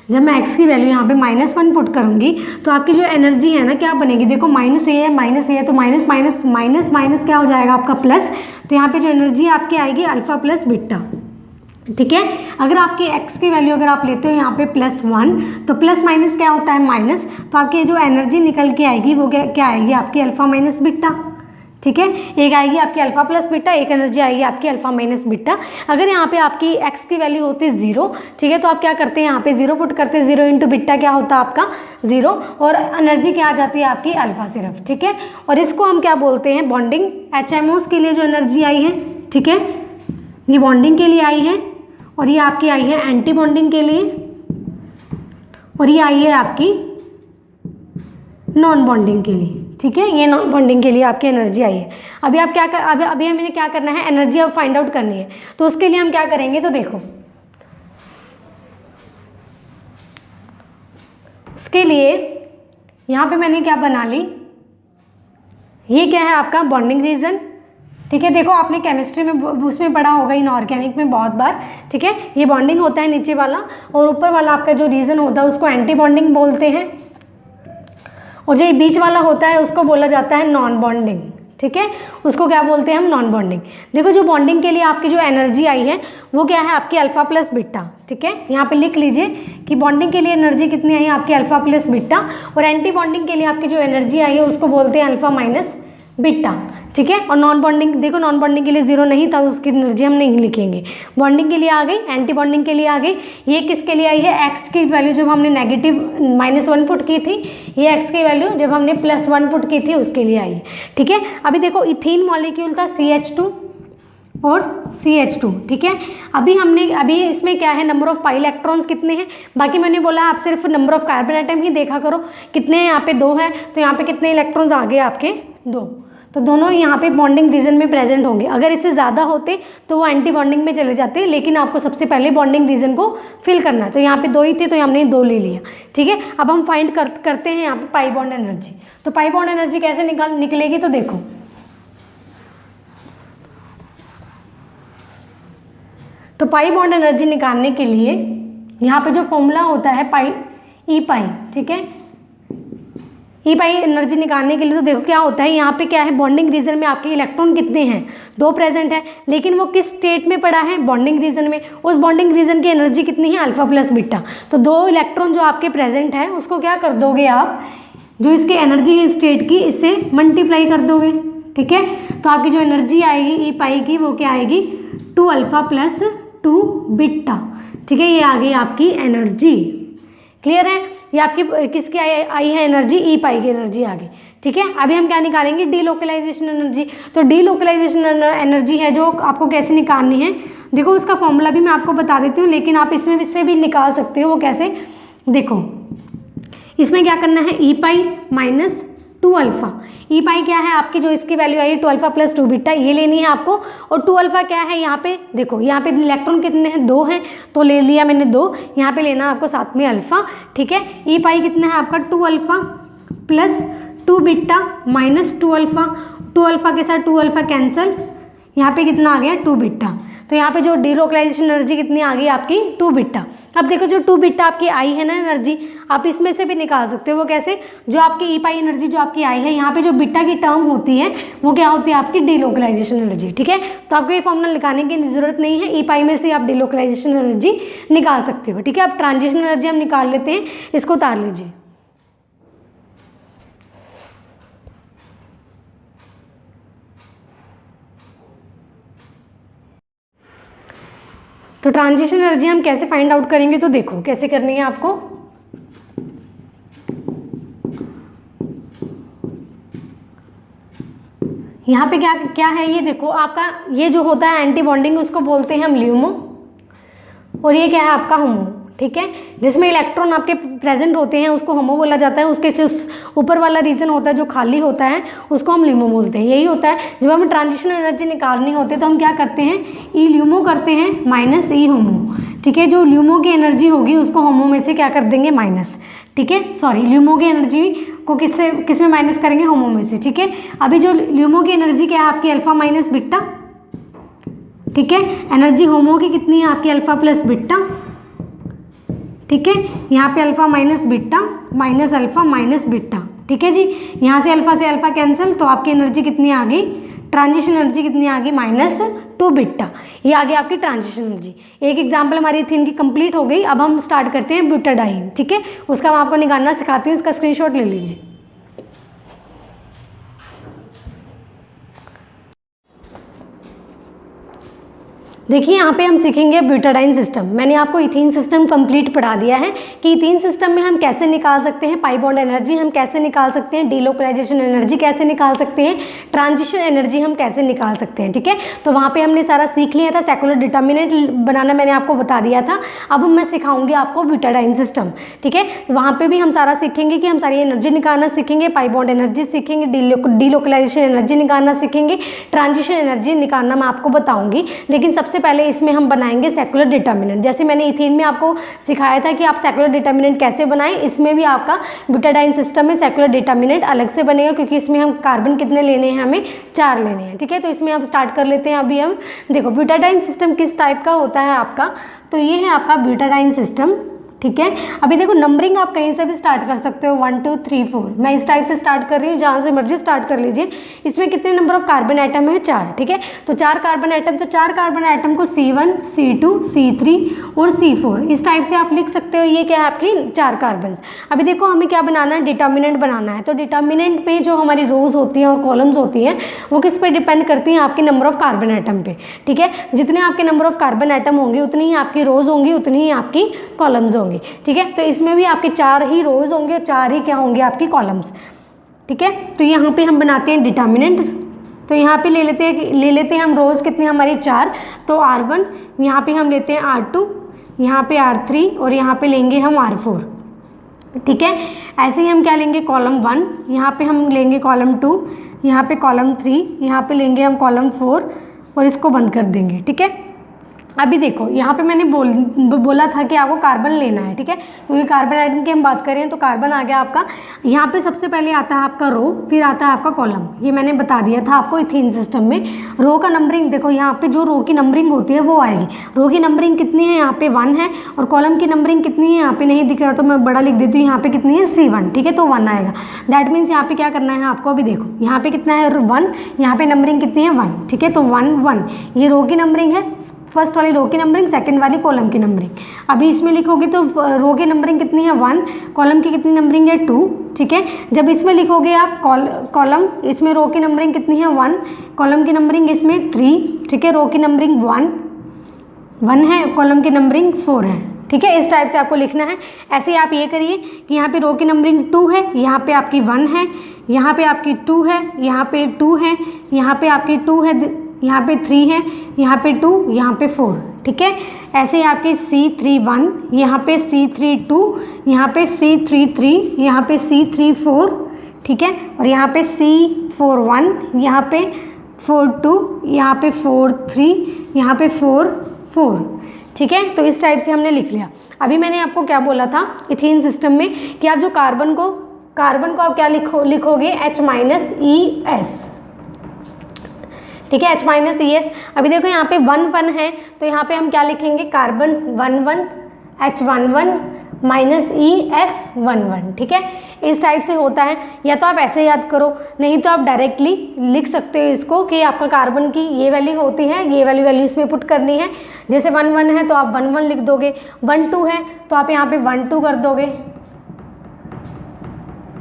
[SPEAKER 1] जब मैं x की वैल्यू यहाँ पे -1 पुट करूँगी तो आपकी जो एनर्जी है ना क्या बनेगी, देखो माइनस ए है तो माइनस माइनस माइनस माइनस क्या हो जाएगा आपका प्लस, तो यहाँ पे जो एनर्जी आपकी आएगी अल्फ़ा प्लस बीटा। ठीक है, अगर आपकी x की वैल्यू अगर आप लेते हो यहाँ पे +1 तो प्लस माइनस क्या होता है माइनस, तो आपकी जो एनर्जी निकल के आएगी वो क्या आएगी आपकी अल्फ़ा माइनस बीटा। ठीक है, एक आएगी आपकी अल्फ़ा प्लस बीटा, एक एनर्जी आएगी आपकी अल्फ़ा माइनस बीटा। अगर यहाँ पे आपकी x की वैल्यू होती है 0, ठीक है, तो आप क्या करते हैं यहाँ पे 0 पुट करते हैं, 0 इंटू बीटा क्या होता है आपका 0, और एनर्जी क्या आ जाती है आपकी अल्फ़ा सिर्फ। ठीक है, और इसको हम क्या बोलते हैं बॉन्डिंग। HMOs के लिए जो एनर्जी आई है, ठीक है, ये बॉन्डिंग के लिए आई है, और ये आपकी आई है एंटी बॉन्डिंग के लिए, और ये आई है आपकी नॉन बॉन्डिंग के लिए। ठीक है, ये नॉन बॉन्डिंग के लिए आपकी एनर्जी आई है। अभी आप क्या कर अभी हमें क्या करना है, एनर्जी अब फाइंड आउट करनी है। तो उसके लिए हम क्या करेंगे, तो देखो उसके लिए यहाँ पे मैंने क्या बना ली, ये क्या है आपका बॉन्डिंग रीजन। ठीक है, देखो आपने केमिस्ट्री में उसमें पढ़ा होगा, इनऑर्गेनिक में बहुत बार। ठीक है, ये बॉन्डिंग होता है नीचे वाला, और ऊपर वाला आपका जो रीजन होता है उसको एंटी बॉन्डिंग बोलते हैं, और जो बीच वाला होता है उसको बोला जाता है नॉन बॉन्डिंग। ठीक है, उसको क्या बोलते हैं हम, नॉन बॉन्डिंग। देखो जो बॉन्डिंग के लिए आपकी जो एनर्जी आई है वो क्या है आपकी अल्फ़ा प्लस बीटा। ठीक है, यहाँ पे लिख लीजिए कि बॉन्डिंग के लिए एनर्जी कितनी आई है आपकी अल्फ़ा प्लस बीटा, और एंटी बॉन्डिंग के लिए आपकी जो एनर्जी आई है उसको बोलते हैं अल्फ़ा माइनस बीटा। ठीक है, और नॉन बॉन्डिंग, देखो नॉन बॉन्डिंग के लिए 0 नहीं था तो उसकी एनर्जी हम नहीं लिखेंगे। बॉन्डिंग के लिए आ गई, एंटी बॉन्डिंग के लिए आ गई। ये किसके लिए आई है, x की वैल्यू जब हमने नेगेटिव -1 पुट की थी, ये x की वैल्यू जब हमने +1 पुट की थी उसके लिए आई है। ठीक है, अभी देखो इथीन मॉलिक्यूल था CH2 और CH2। ठीक है, अभी इसमें क्या है, नंबर ऑफ पाई इलेक्ट्रॉन्स कितने हैं, बाकी मैंने बोला आप सिर्फ नंबर ऑफ कार्बन एटम ही देखा करो, कितने हैं यहाँ पे 2 है, तो यहाँ पे कितने इलेक्ट्रॉन्स आ गए आपके 2, तो दोनों यहाँ पे बॉन्डिंग रीजन में प्रेजेंट होंगे। अगर इससे ज़्यादा होते तो वो एंटी बॉन्डिंग में चले जाते, लेकिन आपको सबसे पहले बॉन्डिंग रीजन को फिल करना है। तो यहाँ पे 2 ही थे तो हमने 2 ले लिया। ठीक है, अब हम फाइंड करते हैं यहाँ पे पाई बॉन्ड एनर्जी। तो पाई बॉन्ड एनर्जी कैसे निकलेगी, तो देखो तो पाई बॉन्ड एनर्जी निकालने के लिए यहाँ पे जो फॉर्मूला होता है पाई ई पाई। ठीक है, ई पाई एनर्जी निकालने के लिए तो देखो क्या होता है, यहाँ पे क्या है बॉन्डिंग रीजन में आपके इलेक्ट्रॉन कितने हैं, 2 प्रेजेंट है, लेकिन वो किस स्टेट में पड़ा है, बॉन्डिंग रीजन में। उस बॉन्डिंग रीजन की एनर्जी कितनी है, अल्फ़ा प्लस बीटा। तो 2 इलेक्ट्रॉन जो आपके प्रेजेंट है उसको क्या कर दोगे आप, जो इसकी एनर्जी है स्टेट की, इससे मल्टीप्लाई कर दोगे। ठीक है, तो आपकी जो एनर्जी आएगी ई पाई की वो क्या आएगी 2 अल्फ़ा प्लस 2 बीटा। ठीक है, ये आ गई आपकी एनर्जी। क्लियर है, ये आपकी किसकी आई है एनर्जी, ई पाई की एनर्जी आ गई। ठीक है, अभी हम क्या निकालेंगे, डीलोकलाइजेशन एनर्जी। तो डीलोकलाइजेशन एनर्जी है जो आपको कैसे निकालनी है, देखो उसका फॉर्मूला भी मैं आपको बता देती हूँ, लेकिन आप इसमें से भी निकाल सकते हो। वो कैसे, देखो इसमें क्या करना है, ई पाई माइनस 2 अल्फ़ा। ई पाई क्या है आपकी, जो इसकी वैल्यू आई है 2 अल्फ़ा प्लस 2 बीटा, ये लेनी है आपको। और 2 अल्फ़ा क्या है, यहाँ पे देखो यहाँ पे इलेक्ट्रॉन कितने हैं, 2 हैं, तो ले लिया मैंने 2। यहाँ पे लेना आपको साथ में अल्फ़ा। ठीक है, ई पाई कितना है आपका 2 alpha plus 2 beta minus 2 alpha. 2 alpha के साथ 2 अल्फ़ा कैंसिल, यहाँ पे कितना आ गया 2 बीटा। तो यहाँ पे जो डीलोकलाइजेशन एनर्जी कितनी आ गई आपकी 2 बीटा। अब देखो जो 2 बीटा आपकी आई है ना एनर्जी, आप इसमें से भी निकाल सकते हो। वो कैसे, जो आपकी ई पाई एनर्जी जो आपकी आई है, यहाँ पे जो बीटा की टर्म होती है वो क्या होती है आपकी डीलोकलाइजेशन एनर्जी। ठीक है, तो आपको ये फॉर्मूला निकालने की जरूरत नहीं है, ई पाई में से आप डीलोकलाइजेशन एनर्जी निकाल सकते हो। ठीक है, अब ट्रांजिशन एनर्जी हम निकाल लेते हैं, इसको उतार लीजिए। तो ट्रांजिशन एनर्जी हम कैसे फाइंड आउट करेंगे, तो देखो कैसे करनी है आपको। यहाँ पे क्या क्या है, ये देखो आपका ये जो होता है एंटी बॉन्डिंग उसको बोलते हैं हम ल्यूमो, और ये क्या है आपका होमो। ठीक है, जिसमें इलेक्ट्रॉन आपके प्रेजेंट होते हैं उसको होमो बोला जाता है, उसके जो ऊपर वाला रीजन होता है जो खाली होता है उसको हम ल्यूमो बोलते हैं। यही होता है, जब हमें ट्रांजिशन एनर्जी निकालनी होती है तो हम क्या करते हैं, ई ल्यूमो करते हैं माइनस ई होमो। ठीक है, जो ल्यूमो की एनर्जी होगी उसको होमो में से क्या कर देंगे माइनस। ठीक है, सॉरी, ल्यूमो की एनर्जी को किस में माइनस करेंगे, होमो में से। ठीक है, अभी जो ल्यूमो की एनर्जी क्या है आपकी अल्फ़ा माइनस बीटा। ठीक है, एनर्जी होमो की कितनी है आपकी अल्फ़ा प्लस बीटा। ठीक है। यहाँ पे alpha minus beta minus alpha minus beta, ठीक है जी। यहाँ से अल्फ़ा कैंसिल, तो आपकी एनर्जी कितनी आ गई, ट्रांजिशन एनर्जी कितनी आ गई, -2 बीटा। ये आ गई आपकी ट्रांजिशन एनर्जी। एक एग्जांपल हमारी इथीन की कंप्लीट हो गई। अब हम स्टार्ट करते हैं ब्यूटाडाइन, ठीक है। उसका मैं आपको निकालना सिखाती हूँ, उसका स्क्रीनशॉट ले लीजिए। देखिए यहाँ पे हम सीखेंगे ब्यूटाडाइन सिस्टम। मैंने आपको इथीन सिस्टम कंप्लीट पढ़ा दिया है कि इथीन सिस्टम में हम कैसे निकाल सकते हैं पाई बॉन्ड एनर्जी, हम कैसे निकाल सकते हैं डीलोकलाइजेशन एनर्जी, कैसे निकाल सकते हैं ट्रांजिशन एनर्जी, हम कैसे निकाल सकते हैं, ठीक है। तो वहाँ पे हमने सारा सीख लिया था। सेकुलर डिटर्मिनेंट बनाना मैंने आपको बता दिया था। अब मैं सिखाऊंगी आपको ब्यूटाडाइन सिस्टम, ठीक है। वहाँ पर भी हम सारा सीखेंगे कि हम सारी एनर्जी निकालना सीखेंगे, पाई बॉन्ड एनर्जी सीखेंगे, डीलोकलाइजेशन एनर्जी निकालना सीखेंगे, ट्रांजिशन एनर्जी निकालना मैं आपको बताऊँगी। लेकिन सबसे पहले इसमें हम बनाएंगे सेकुलर डिटर्मिनेंट। जैसे मैंने इथीन में आपको सिखाया था कि आप सेकुलर डिटर्मिनेंट कैसे बनाएं, इसमें भी आपका ब्यूटाडाइन सिस्टम में सेकुलर डिटर्मिनेंट अलग से बनेगा, क्योंकि इसमें हम कार्बन कितने लेने हैं, हमें 4 लेने हैं, ठीक है। तो इसमें हम स्टार्ट कर लेते हैं। अभी हम देखो ब्यूटाडाइन सिस्टम किस टाइप का होता है आपका, तो ये है आपका ब्यूटाडाइन सिस्टम, ठीक है। अभी देखो नंबरिंग आप कहीं से भी स्टार्ट कर सकते हो, 1 2 3 4। मैं इस टाइप से स्टार्ट कर रही हूँ, जहाँ से मर्जी स्टार्ट कर लीजिए। इसमें कितने नंबर ऑफ कार्बन एटम है, 4, ठीक है। तो 4 कार्बन एटम, तो 4 कार्बन एटम को C1 C2 C3 और C4 इस टाइप से आप लिख सकते हो। ये क्या है आपकी 4 कार्बन्स। अभी देखो हमें क्या बनाना है, डिटर्मिनेंट बनाना है। तो डिटर्मिनेंट में जो हमारी रोज होती हैं और कॉलम्स होती हैं वो किस पे डिपेंड करती हैं, आपके नंबर ऑफ कार्बन एटम पे, ठीक है। जितने आपके नंबर ऑफ कार्बन एटम होंगे उतनी ही आपकी रोज होंगी, उतनी ही आपकी कॉलम्स होंगी, ठीक है। तो इसमें भी आपके 4 ही रोज होंगे और 4 ही क्या होंगे आपकी कॉलम्स, ठीक है। तो यहाँ पे हम बनाते हैं डिटर्मिनेंट। तो यहाँ पे ले लेते हैं हम रोज कितनी हमारी 4। तो R1, यहाँ पे हम लेते हैं R2, यहाँ पे R3 और यहाँ पे लेंगे हम R4, ठीक है। ऐसे ही हम क्या लेंगे, कॉलम 1, यहाँ पे हम लेंगे कॉलम 2, यहाँ पे कॉलम 3, यहाँ पे लेंगे हम कॉलम 4 और इसको बंद कर देंगे, ठीक है। अभी देखो यहाँ पे मैंने बोला था कि आपको कार्बन लेना है, ठीक है। क्योंकि कार्बन आइटम की हम बात करें तो कार्बन आ गया आपका। यहाँ पे सबसे पहले आता है आपका रो, फिर आता है आपका कॉलम। ये मैंने बता दिया था आपको इथीन सिस्टम में। रो का नंबरिंग देखो, यहाँ पे जो रो की नंबरिंग होती है वो आएगी। रो की नंबरिंग कितनी है, यहाँ पे 1 है। और कॉलम की नंबरिंग कितनी है, यहाँ पे नहीं दिख रहा तो मैं बड़ा लिख देती हूँ, यहाँ पे कितनी है C1, ठीक है। तो 1 आएगा। दैट मीन्स यहाँ पे क्या करना है आपको, अभी देखो यहाँ पे कितना है 1, यहाँ पे नंबरिंग कितनी है 1, ठीक है। तो 1 1 ये रो की नंबरिंग है, फर्स्ट वाली रो की नंबरिंग, सेकंड वाली कॉलम की नंबरिंग। अभी इसमें लिखोगे तो रो की नंबरिंग कितनी है 1, कॉलम की कितनी नंबरिंग है 2, ठीक है। जब इसमें लिखोगे आप कॉलम, इसमें रो की नंबरिंग कितनी है 1, कॉलम की नंबरिंग इसमें 3, ठीक है। रो की नंबरिंग 1 है, कॉलम की नंबरिंग 4 है, ठीक है। इस टाइप से आपको लिखना है। ऐसे ही आप ये करिए कि यहाँ पे रो की नंबरिंग 2 है, यहाँ पे आपकी 1 है, यहाँ पे आपकी 2 है, यहाँ पे 2 है, यहाँ पे आपकी 2 है, यहाँ पे 3 है, यहाँ पे 2, यहाँ पे 4, ठीक है। ऐसे ही आपकी C31, यहाँ पे C32, यहाँ पे C33, यहाँ पे C34, ठीक है। और यहाँ पे C41, यहाँ पे 42, यहाँ पे 43, यहाँ पे 4, ठीक है। तो इस टाइप से हमने लिख लिया। अभी मैंने आपको क्या बोला था इथीन सिस्टम में कि आप जो कार्बन को आप क्या लिखोगे H-ES, ठीक है, H-ES। अभी देखो यहाँ पे 1 1 है, तो यहाँ पे हम क्या लिखेंगे, कार्बन 1 1 H11 -ES 1 1, ठीक है। इस टाइप से होता है। या तो आप ऐसे याद करो, नहीं तो आप डायरेक्टली लिख सकते हो इसको कि आपका कार्बन की ये वैल्यू होती है, ये वाली वैल्यू इसमें पुट करनी है। जैसे 1 1 है तो आप 1 1 लिख दोगे, 1 2 है तो आप यहाँ पे 1 2 कर दोगे,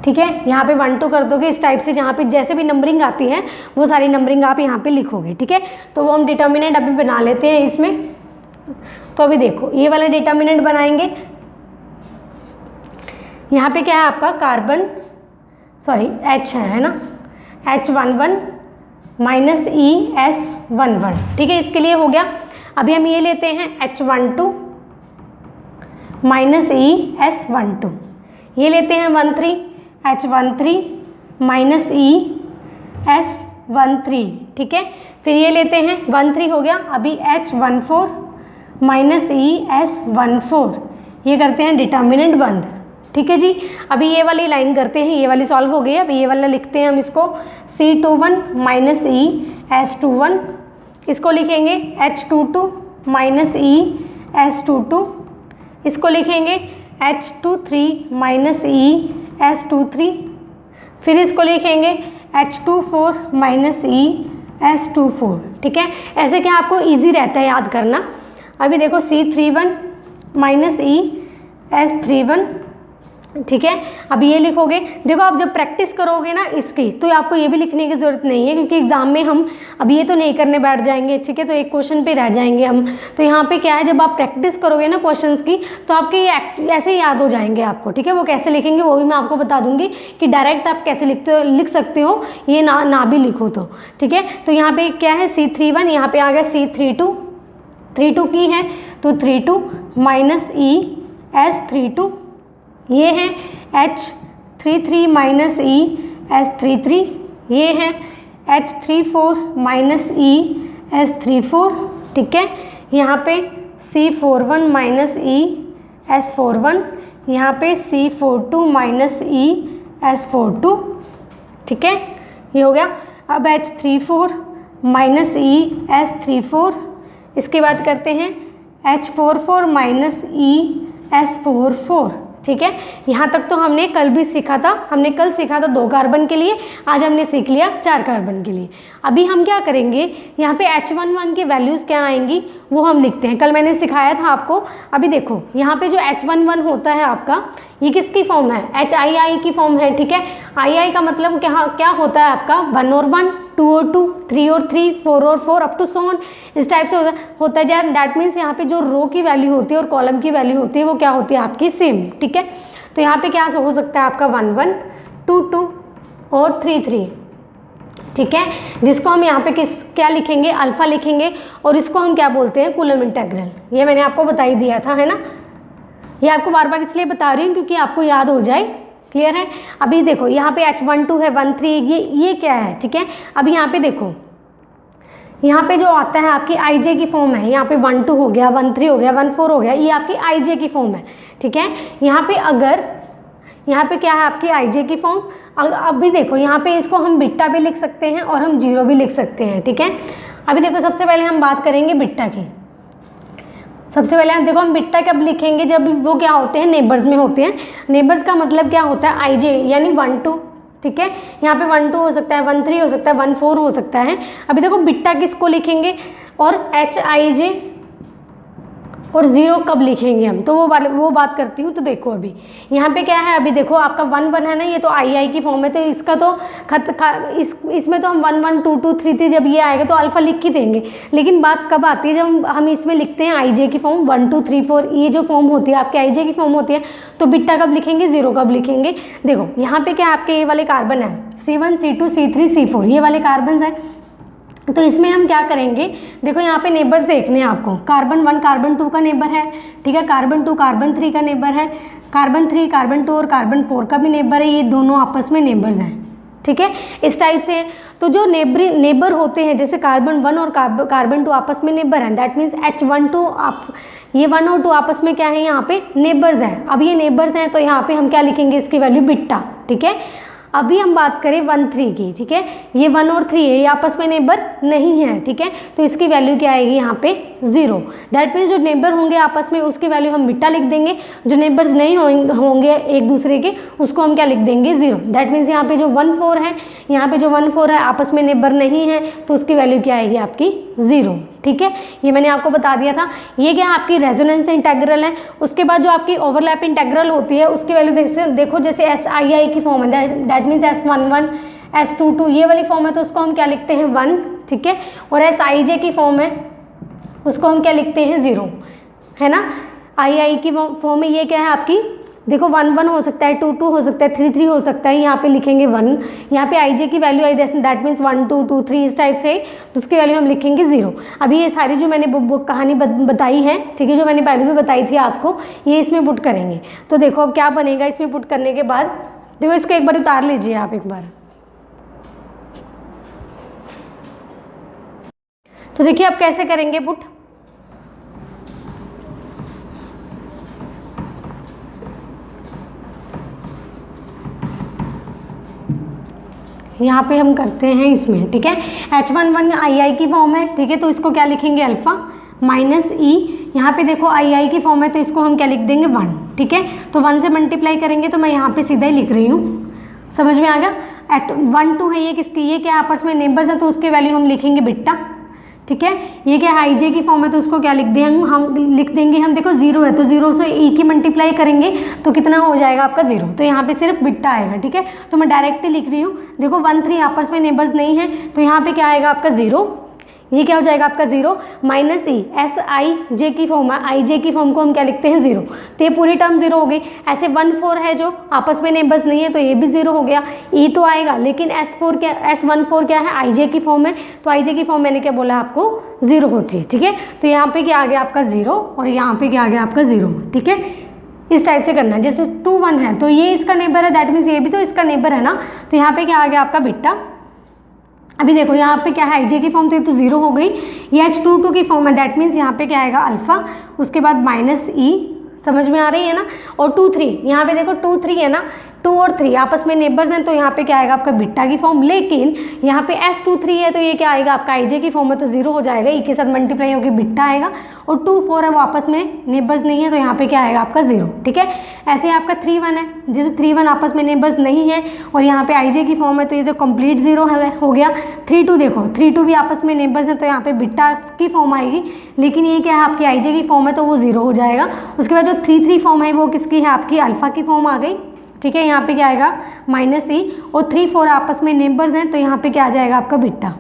[SPEAKER 1] ठीक है। यहाँ पे 1 2 कर दोगे। इस टाइप से जहाँ पे जैसे भी नंबरिंग आती है वो सारी नंबरिंग आप यहाँ पे लिखोगे, ठीक है। तो वो हम डिटर्मिनेंट अभी बना लेते हैं इसमें। तो अभी देखो ये वाला डिटर्मिनेंट बनाएंगे। यहाँ पे क्या है आपका कार्बन, सॉरी H है ना, H11 -ES 1 1, ठीक है। इसके लिए हो गया। अभी हम ये लेते हैं H12 -ES 1 2, ये लेते हैं 1 3 H13 -ES 1 3, ठीक है। फिर ये लेते हैं 1 3 हो गया। अभी H14 -ES 1 4, ये करते हैं डिटर्मिनेंट बंद, ठीक है जी। अभी ये वाली लाइन करते हैं, ये वाली सॉल्व हो गई। अब ये वाला लिखते हैं हम इसको C21 -ES 21, इसको लिखेंगे H22 -ES 22, इसको लिखेंगे H23 माइनस ई S23, फिर इसको लिखेंगे H24 माइनस ई S24, ठीक है। ऐसे क्या आपको इजी रहता है याद करना। अभी देखो C31 माइनस ई S31, ठीक है। अब ये लिखोगे, देखो आप जब प्रैक्टिस करोगे ना इसकी तो आपको ये भी लिखने की ज़रूरत नहीं है, क्योंकि एग्जाम में हम अब ये तो नहीं करने बैठ जाएंगे, ठीक है, तो एक क्वेश्चन पे रह जाएंगे हम। तो यहाँ पे क्या है, जब आप प्रैक्टिस करोगे ना क्वेश्चंस की तो आपके ये ऐसे ही याद हो जाएंगे आपको, ठीक है। वो कैसे लिखेंगे वो भी मैं आपको बता दूंगी कि डायरेक्ट आप कैसे लिख सकते हो, ये ना भी लिखो तो, ठीक है। तो यहाँ पे क्या है C31, यहाँ पे आ गया C32, 32 की है तो 32 माइनस ई S32, ये है H33 माइनस ई S33, ये है H34 माइनस ई S34, ठीक है। यहाँ पे C41 माइनस ई S41, यहाँ पे C42 माइनस ई S42, ठीक है, ये हो गया। अब H34 माइनस ई S34, इसके बाद करते हैं H44 माइनस ई S44, ठीक है। यहाँ तक तो हमने कल भी सीखा था, हमने कल सीखा था 2 कार्बन के लिए, आज हमने सीख लिया 4 कार्बन के लिए। अभी हम क्या करेंगे, यहाँ पे H11 की वैल्यूज़ क्या आएंगी वो हम लिखते हैं, कल मैंने सिखाया था आपको। अभी देखो यहाँ पे जो H11 होता है आपका, ये किसकी फॉर्म है, HII की फॉर्म है, ठीक है। II का मतलब क्या होता है आपका 1 और 1, 2 और 2, 3 और 3, 4 और 4 अप टू सो ऑन, इस टाइप से होता है। दैट मीन्स यहाँ पे जो रो की वैल्यू होती है और कॉलम की वैल्यू होती है वो क्या होती है आपकी सेम, ठीक है। तो यहाँ पे क्या हो सकता है आपका 1 1, 2 2 और 3 3, ठीक है, जिसको हम यहाँ पे क्या लिखेंगे, अल्फा लिखेंगे, और इसको हम क्या बोलते हैं, कूलम इंटीग्रल। ये मैंने आपको बता ही दिया था, है ना। ये आपको बार बार इसलिए बता रही हूँ क्योंकि आपको याद हो जाए, क्लियर है। अभी देखो यहाँ पे H12 है 1 3, ये क्या है, ठीक है। अभी यहाँ पे देखो, यहाँ पे जो आता है आपकी IJ की फॉर्म है, यहाँ पे 1 2 हो गया, 1 3 हो गया, 1 4 हो गया, ये आपकी IJ की फॉर्म है, ठीक है। यहाँ पे अगर यहाँ पे क्या है आपकी IJ की फॉर्म। अभी देखो यहाँ पे इसको हम बिट्टा भी लिख सकते हैं और हम 0 भी लिख सकते हैं, ठीक है। अभी देखो सबसे पहले हम बात करेंगे बिट्टा की। सबसे पहले देखो हम बिट्टा कब लिखेंगे, जब वो क्या होते हैं, नेबर्स में होते हैं। नेबर्स का मतलब क्या होता है, IJ यानी 1 2, ठीक है। यहाँ पे 1 2 हो सकता है, 1 3 हो सकता है, 1 4 हो सकता है। अभी देखो बिट्टा किसको लिखेंगे और HIJ और 0 कब लिखेंगे हम, तो वो बात करती हूँ। तो देखो अभी यहाँ पे क्या है, अभी देखो आपका 1 1 है ना, ये तो II की फॉर्म है, तो इसका तो इसमें तो हम 1 1 2 2 3 3 जब ये आएगा तो अल्फा लिख ही देंगे। लेकिन बात कब आती है, जब हम इसमें लिखते हैं IJ की फॉर्म 1 2 3 4, ये जो फॉर्म होती है आपके IJ की फॉर्म होती है, तो बिट्टा कब लिखेंगे, 0 कब लिखेंगे। देखो यहाँ पे क्या आपके ये वाले कार्बन है C1 C2 C3 C4, ये वाले कार्बन हैं। तो इसमें हम क्या करेंगे, देखो यहाँ पे नेबर्स देखने हैं आपको, कार्बन 1 कार्बन 2 का नेबर है, ठीक है, कार्बन 2 कार्बन 3 का नेबर है, कार्बन 3 कार्बन 2 और कार्बन 4 का भी नेबर है, ये दोनों आपस में नेबर्स हैं, ठीक है, इस टाइप से। तो जो नेबर होते हैं, जैसे कार्बन 1 और कार्बन 2 आपस में नेबर हैं, दैट मीन्स H12 ये 1 और 2 आपस में क्या है, यहाँ पे नेबर्स हैं। अब ये नेबर्स हैं तो यहाँ पे हम क्या लिखेंगे, इसकी वैल्यू बिट्टा, ठीक है। अभी हम बात करें 1 3 की, ठीक है, ये 1 और 3 है, ये आपस में नेबर नहीं है, ठीक है, तो इसकी वैल्यू क्या आएगी यहाँ पे 0। दैट मीन्स जो नेबर होंगे आपस में उसकी वैल्यू हम बिट्टा लिख देंगे, जो नेबर्स नहीं होंगे एक दूसरे के उसको हम क्या लिख देंगे 0। दैट मीन्स यहाँ पे जो 1 4 है, यहाँ पे जो 1 4 है आपस में नेबर नहीं है, तो उसकी वैल्यू क्या आएगी आपकी 0, ठीक है। ये मैंने आपको बता दिया था। ये क्या आपकी रेजोनेंस इंटीग्रल है। उसके बाद जो आपकी ओवरलैप इंटीग्रल होती है उसकी वैल्यू देखो, जैसे SII की फॉर्म है, दैट मीन्स S11 S22 ये वाली फॉर्म है, तो उसको हम क्या लिखते हैं 1, ठीक है, और SIJ की फॉर्म है उसको हम क्या लिखते हैं 0, है ना। II की फॉर्म में ये क्या है आपकी, देखो 1 1 हो सकता है, 2 2 हो सकता है, 3 3 हो सकता है, यहाँ पे लिखेंगे 1, यहाँ पे IJ की वैल्यू आई दैट मीन्स 1 2 2 3 इस टाइप से, तो उसकी वैल्यू हम लिखेंगे 0। अभी ये सारी जो मैंने कहानी बताई है, ठीक है, जो मैंने पहले भी बताई थी आपको, ये इसमें पुट करेंगे। तो देखो अब क्या बनेगा, इसमें पुट करने के बाद देखो इसको एक बार उतार लीजिए आप एक बार। तो देखिए अब कैसे करेंगे पुट। यहाँ पे हम करते हैं इसमें, ठीक है, H11 II की फॉर्म है, ठीक है, तो इसको क्या लिखेंगे अल्फा माइनस ई। यहाँ पे देखो II की फॉर्म है तो इसको हम क्या लिख देंगे 1, ठीक है। तो 1 से मल्टीप्लाई करेंगे तो मैं यहाँ पे सीधा ही लिख रही हूँ, समझ में आ गया। 1 2 है ये किसकी, ये क्या आपस में नेबर्स हैं तो उसके वैल्यू हम लिखेंगे बीटा, ठीक है। ये क्या आई जे की फॉर्म है तो उसको क्या लिख देंगे हम लिख देंगे हम, देखो 0 है तो 0 से ई की मल्टीप्लाई करेंगे तो कितना हो जाएगा आपका 0, तो यहाँ पे सिर्फ बिट्टा आएगा, ठीक है। तो मैं डायरेक्टली लिख रही हूँ, देखो 1 3 आपस में नेबर्स नहीं है तो यहाँ पे क्या आएगा आपका 0, ये क्या हो जाएगा आपका 0 माइनस ई, एस आई जे की फॉर्म है, आई जे की फॉर्म को हम क्या लिखते हैं 0, तो ये पूरी टर्म 0 हो गई। ऐसे 1 4 है जो आपस में नेबर्स नहीं है तो ये भी 0 हो गया, ई तो आएगा लेकिन S14 क्या है, आई जे की फॉर्म है, तो आई जे की फॉर्म मैंने क्या बोला आपको 0 होती है, ठीक है। तो यहाँ पे क्या आ गया आपका 0 और यहाँ पे क्या आ गया आपका 0, ठीक है। इस टाइप से करना है, जैसे 2 1 है तो ये इसका नेबर है, दैट मीन्स ये भी तो इसका नेबर है ना, तो यहाँ पे क्या आ गया आपका बिट्टा। अभी देखो यहाँ पे क्या है, आई जे की फॉर्म तो 0 हो गई, ये H22 की फॉर्म है, दैट मीन्स यहाँ पे क्या आएगा अल्फा, उसके बाद माइनस ई, समझ में आ रही है ना। और 2 3 यहाँ पे देखो 2 3 है ना, 2 और 3 आपस में नेबर्स हैं तो यहाँ पे क्या आएगा आपका बिट्टा की फॉर्म, लेकिन यहाँ पे S23 है तो ये क्या आएगा आपका आई जे की फॉर्म है तो 0 हो जाएगा, ई के साथ मल्टीप्लाई होकर बिट्टा आएगा। और 2 4 है वो आपस में नेबर्स नहीं है तो यहाँ पे क्या आएगा आपका 0, ठीक है। ऐसे आपका 3 1 है, जैसे 3 1 आपस में नेबर्स नहीं है और यहाँ पे आई जे की फॉर्म है तो ये तो कंप्लीट 0 हो गया। 3 2 देखो 3 2 भी आपस में नेबर्स हैं तो यहाँ पे बिट्टा की फॉर्म आएगी, लेकिन ये क्या है आपकी आई जे की फॉर्म है तो वो 0 हो जाएगा। उसके बाद जो 3 3 फॉर्म है वो किसकी है आपकी अल्फा की फॉर्म आ गई, ठीक है। यहाँ पे क्या आएगा माइनस ई, और 3 4 आपस में नेबर्स हैं तो यहाँ पे क्या आ जाएगा आपका बिट्टा,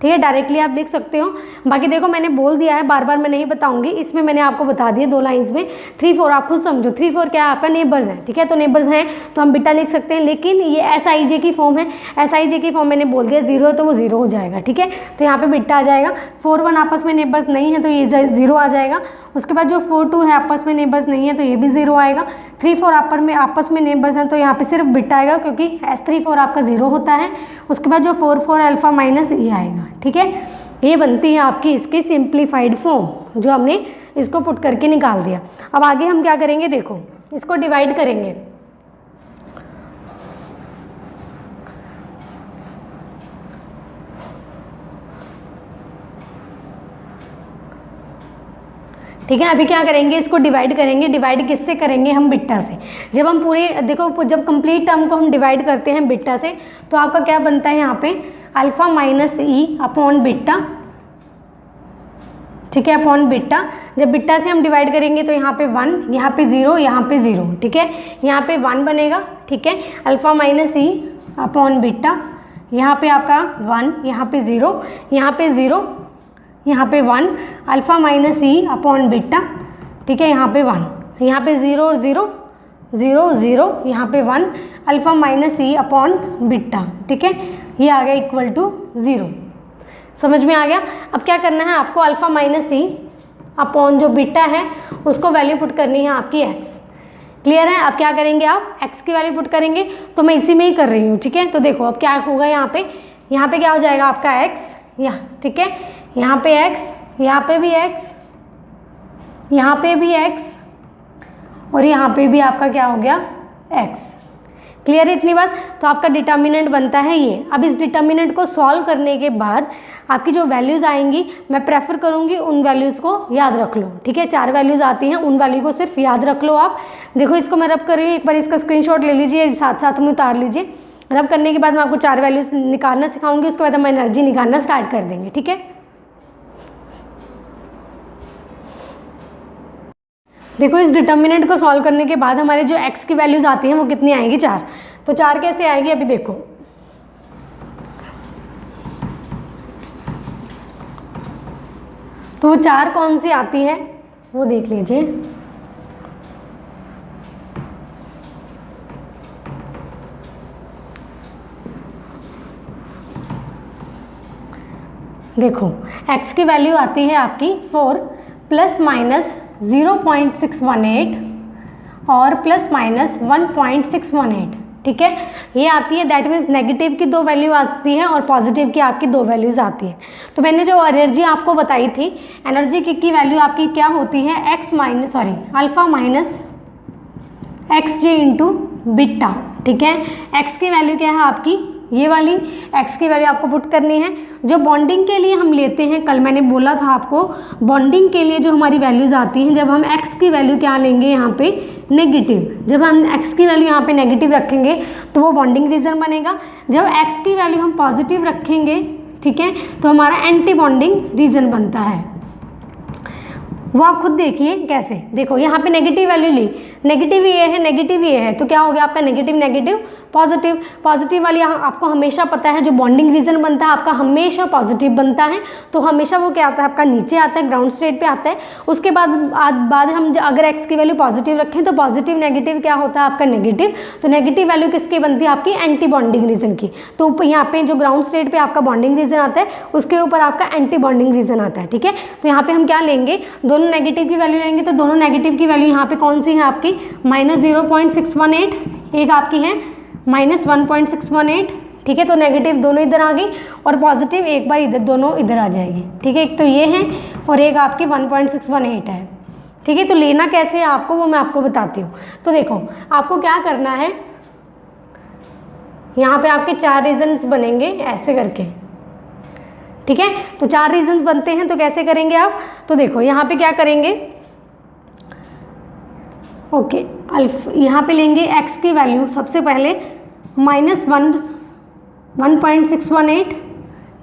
[SPEAKER 1] ठीक है। डायरेक्टली आप लिख सकते हो, बाकी देखो मैंने बोल दिया है, बार बार मैं नहीं बताऊंगी, इसमें मैंने आपको बता दिया 2 लाइंस में। 3 4 आप खुद समझो, 3 4 क्या है आपका नेबर्स है, ठीक है। तो नेबर्स हैं तो हम बिट्टा लिख सकते हैं, लेकिन ये एस आई जे की फॉर्म है, एस आई जे की फॉर्म मैंने बोल दिया 0 है तो वो 0 हो जाएगा, ठीक है। तो यहाँ पे बिट्टा आ जाएगा। 4 1 आपस में नेबर्स नहीं है तो ये 0 आ जाएगा। उसके बाद जो 4 2 है आपस में नेबर्स नहीं है तो ये भी 0 आएगा। 3 4 आपस में नेबर्स हैं तो यहाँ पे सिर्फ बिट्टा आएगा क्योंकि S34 आपका 0 होता है। उसके बाद जो 4 4 अल्फा माइनस ई आएगा, ठीक है। ये बनती है आपकी इसकी सिंप्लीफाइड फॉर्म, जो हमने इसको पुट करके निकाल दिया। अब आगे हम क्या करेंगे, देखो इसको डिवाइड करेंगे। ठीक है, अभी क्या करेंगे, इसको डिवाइड करेंगे। डिवाइड किससे करेंगे, हम बिट्टा से। जब हम पूरे देखो जब कंप्लीट टर्म को हम डिवाइड करते हैं बिट्टा से तो आपका क्या बनता है यहाँ पे alpha minus E upon beta, ठीक है, अपॉन बिट्टा। जब बिट्टा से हम डिवाइड करेंगे तो यहाँ पे 1, यहाँ पे 0, यहाँ पे 0, ठीक है। यहाँ पे 1 बनेगा, ठीक है, alpha minus E upon beta. यहाँ पे आपका 1, यहाँ पे 0, यहाँ पे 0, यहाँ पे 1, alpha minus E upon beta, ठीक है। यहाँ पे 1, यहाँ पे 0 और 0, 0 0, यहाँ पे 1, alpha minus E upon beta, ठीक है। ये आ गया इक्वल टू 0, समझ में आ गया। अब क्या करना है आपको, अल्फा माइनस ई अपॉन जो बिट्टा है उसको वैल्यू पुट करनी है आपकी x, क्लियर है। अब क्या करेंगे आप, x की वैल्यू पुट करेंगे, तो मैं इसी में ही कर रही हूँ, ठीक है। तो देखो अब क्या होगा, यहाँ पे क्या हो जाएगा आपका x, यहाँ, ठीक है, यहाँ पे x, यहाँ पे भी x, यहाँ पे भी x, और यहाँ पे भी आपका क्या हो गया x, क्लियर है इतनी बात। तो आपका डिटर्मिनेंट बनता है ये। अब इस डिटर्मिनेंट को सॉल्व करने के बाद आपकी जो वैल्यूज़ आएंगी, मैं प्रेफर करूँगी उन वैल्यूज़ को याद रख लो, ठीक है। 4 वैल्यूज़ आती हैं, उन वैल्यू को सिर्फ याद रख लो आप। देखो इसको मैं रब कर रही हूँ, एक बार इसका स्क्रीनशॉट ले लीजिए, साथ साथ में उतार लीजिए। रब करने के बाद मैं आपको 4 वैल्यूज़ निकालना सिखाऊंगी, उसके बाद हम एनर्जी निकालना स्टार्ट कर देंगे, ठीक है। देखो इस डिटर्मिनेंट को सॉल्व करने के बाद हमारे जो x की वैल्यूज़ आती हैं वो कितनी आएंगी, 4। तो 4 कैसे आएगी, अभी देखो तो वो 4 कौन सी आती है वो देख लीजिए। देखो x की वैल्यू आती है आपकी 4 प्लस माइनस 0.618 और प्लस माइनस 1.618, ठीक है। ये आती है, दैट मीन्स नेगेटिव की 2 वैल्यू आती है और पॉजिटिव की आपकी 2 वैल्यूज़ आती है। तो मैंने जो एनर्जी आपको बताई थी, एनर्जी की वैल्यू आपकी क्या होती है, alpha minus x J into Bitta, ठीक है। x की वैल्यू क्या है आपकी, ये वाली x की वैल्यू आपको पुट करनी है। जो बॉन्डिंग के लिए हम लेते हैं, कल मैंने बोला था आपको, बॉन्डिंग के लिए जो हमारी वैल्यूज़ आती हैं, जब हम x की वैल्यू क्या लेंगे यहाँ पे नेगेटिव। जब हम x की वैल्यू यहाँ पे नेगेटिव रखेंगे तो वो बॉन्डिंग रीजन बनेगा। जब x की वैल्यू हम पॉजिटिव रखेंगे, ठीक है, तो हमारा एंटी बॉन्डिंग रीजन बनता है। वो आप खुद देखिए कैसे। देखो यहाँ पे नेगेटिव वैल्यू ली, नेगेटिव ये है, नेगेटिव ये है, तो क्या हो गया आपका नेगेटिव नेगेटिव पॉजिटिव। पॉजिटिव वाली यहाँ आपको हमेशा पता है जो बॉन्डिंग रीजन बनता है आपका हमेशा पॉजिटिव बनता है, तो हमेशा वो क्या आता है आपका नीचे आता है, ग्राउंड स्टेट पे आता है। उसके बाद हम अगर x की वैल्यू पॉजिटिव रखें तो पॉजिटिव नेगेटिव क्या होता है आपका नेगेटिव, तो नेगेटिव वैल्यू किसकी बनती है आपकी एंटी बॉन्डिंग रीजन की। तो यहाँ पे जो ग्राउंड स्टेट पे आपका बॉन्डिंग रीजन आता है उसके ऊपर आपका एंटी बॉन्डिंग रीजन आता है, ठीक है। तो यहाँ पे हम क्या लेंगे, दोनों नेगेटिव की वैल्यू लेंगे, तो दोनों नेगेटिव की वैल्यू यहाँ पे कौन सी है आपकी -0.618, एक आपकी है -1.618, ठीक है। तो नेगेटिव दोनों इधर आ गई और पॉजिटिव एक बार इधर, दोनों इधर आ जाएगी, ठीक है। एक तो ये है और एक आपकी 1.618 है, ठीक है। तो लेना कैसे है आपको वो मैं आपको बताती हूँ। तो देखो आपको क्या करना है, यहाँ पे आपके 4 रीजन्स बनेंगे ऐसे करके, ठीक है। तो 4 रीजन्स बनते हैं, तो कैसे करेंगे आप, तो देखो यहाँ पे क्या करेंगे, ओके यहाँ पे लेंगे x की वैल्यू सबसे पहले -1.618,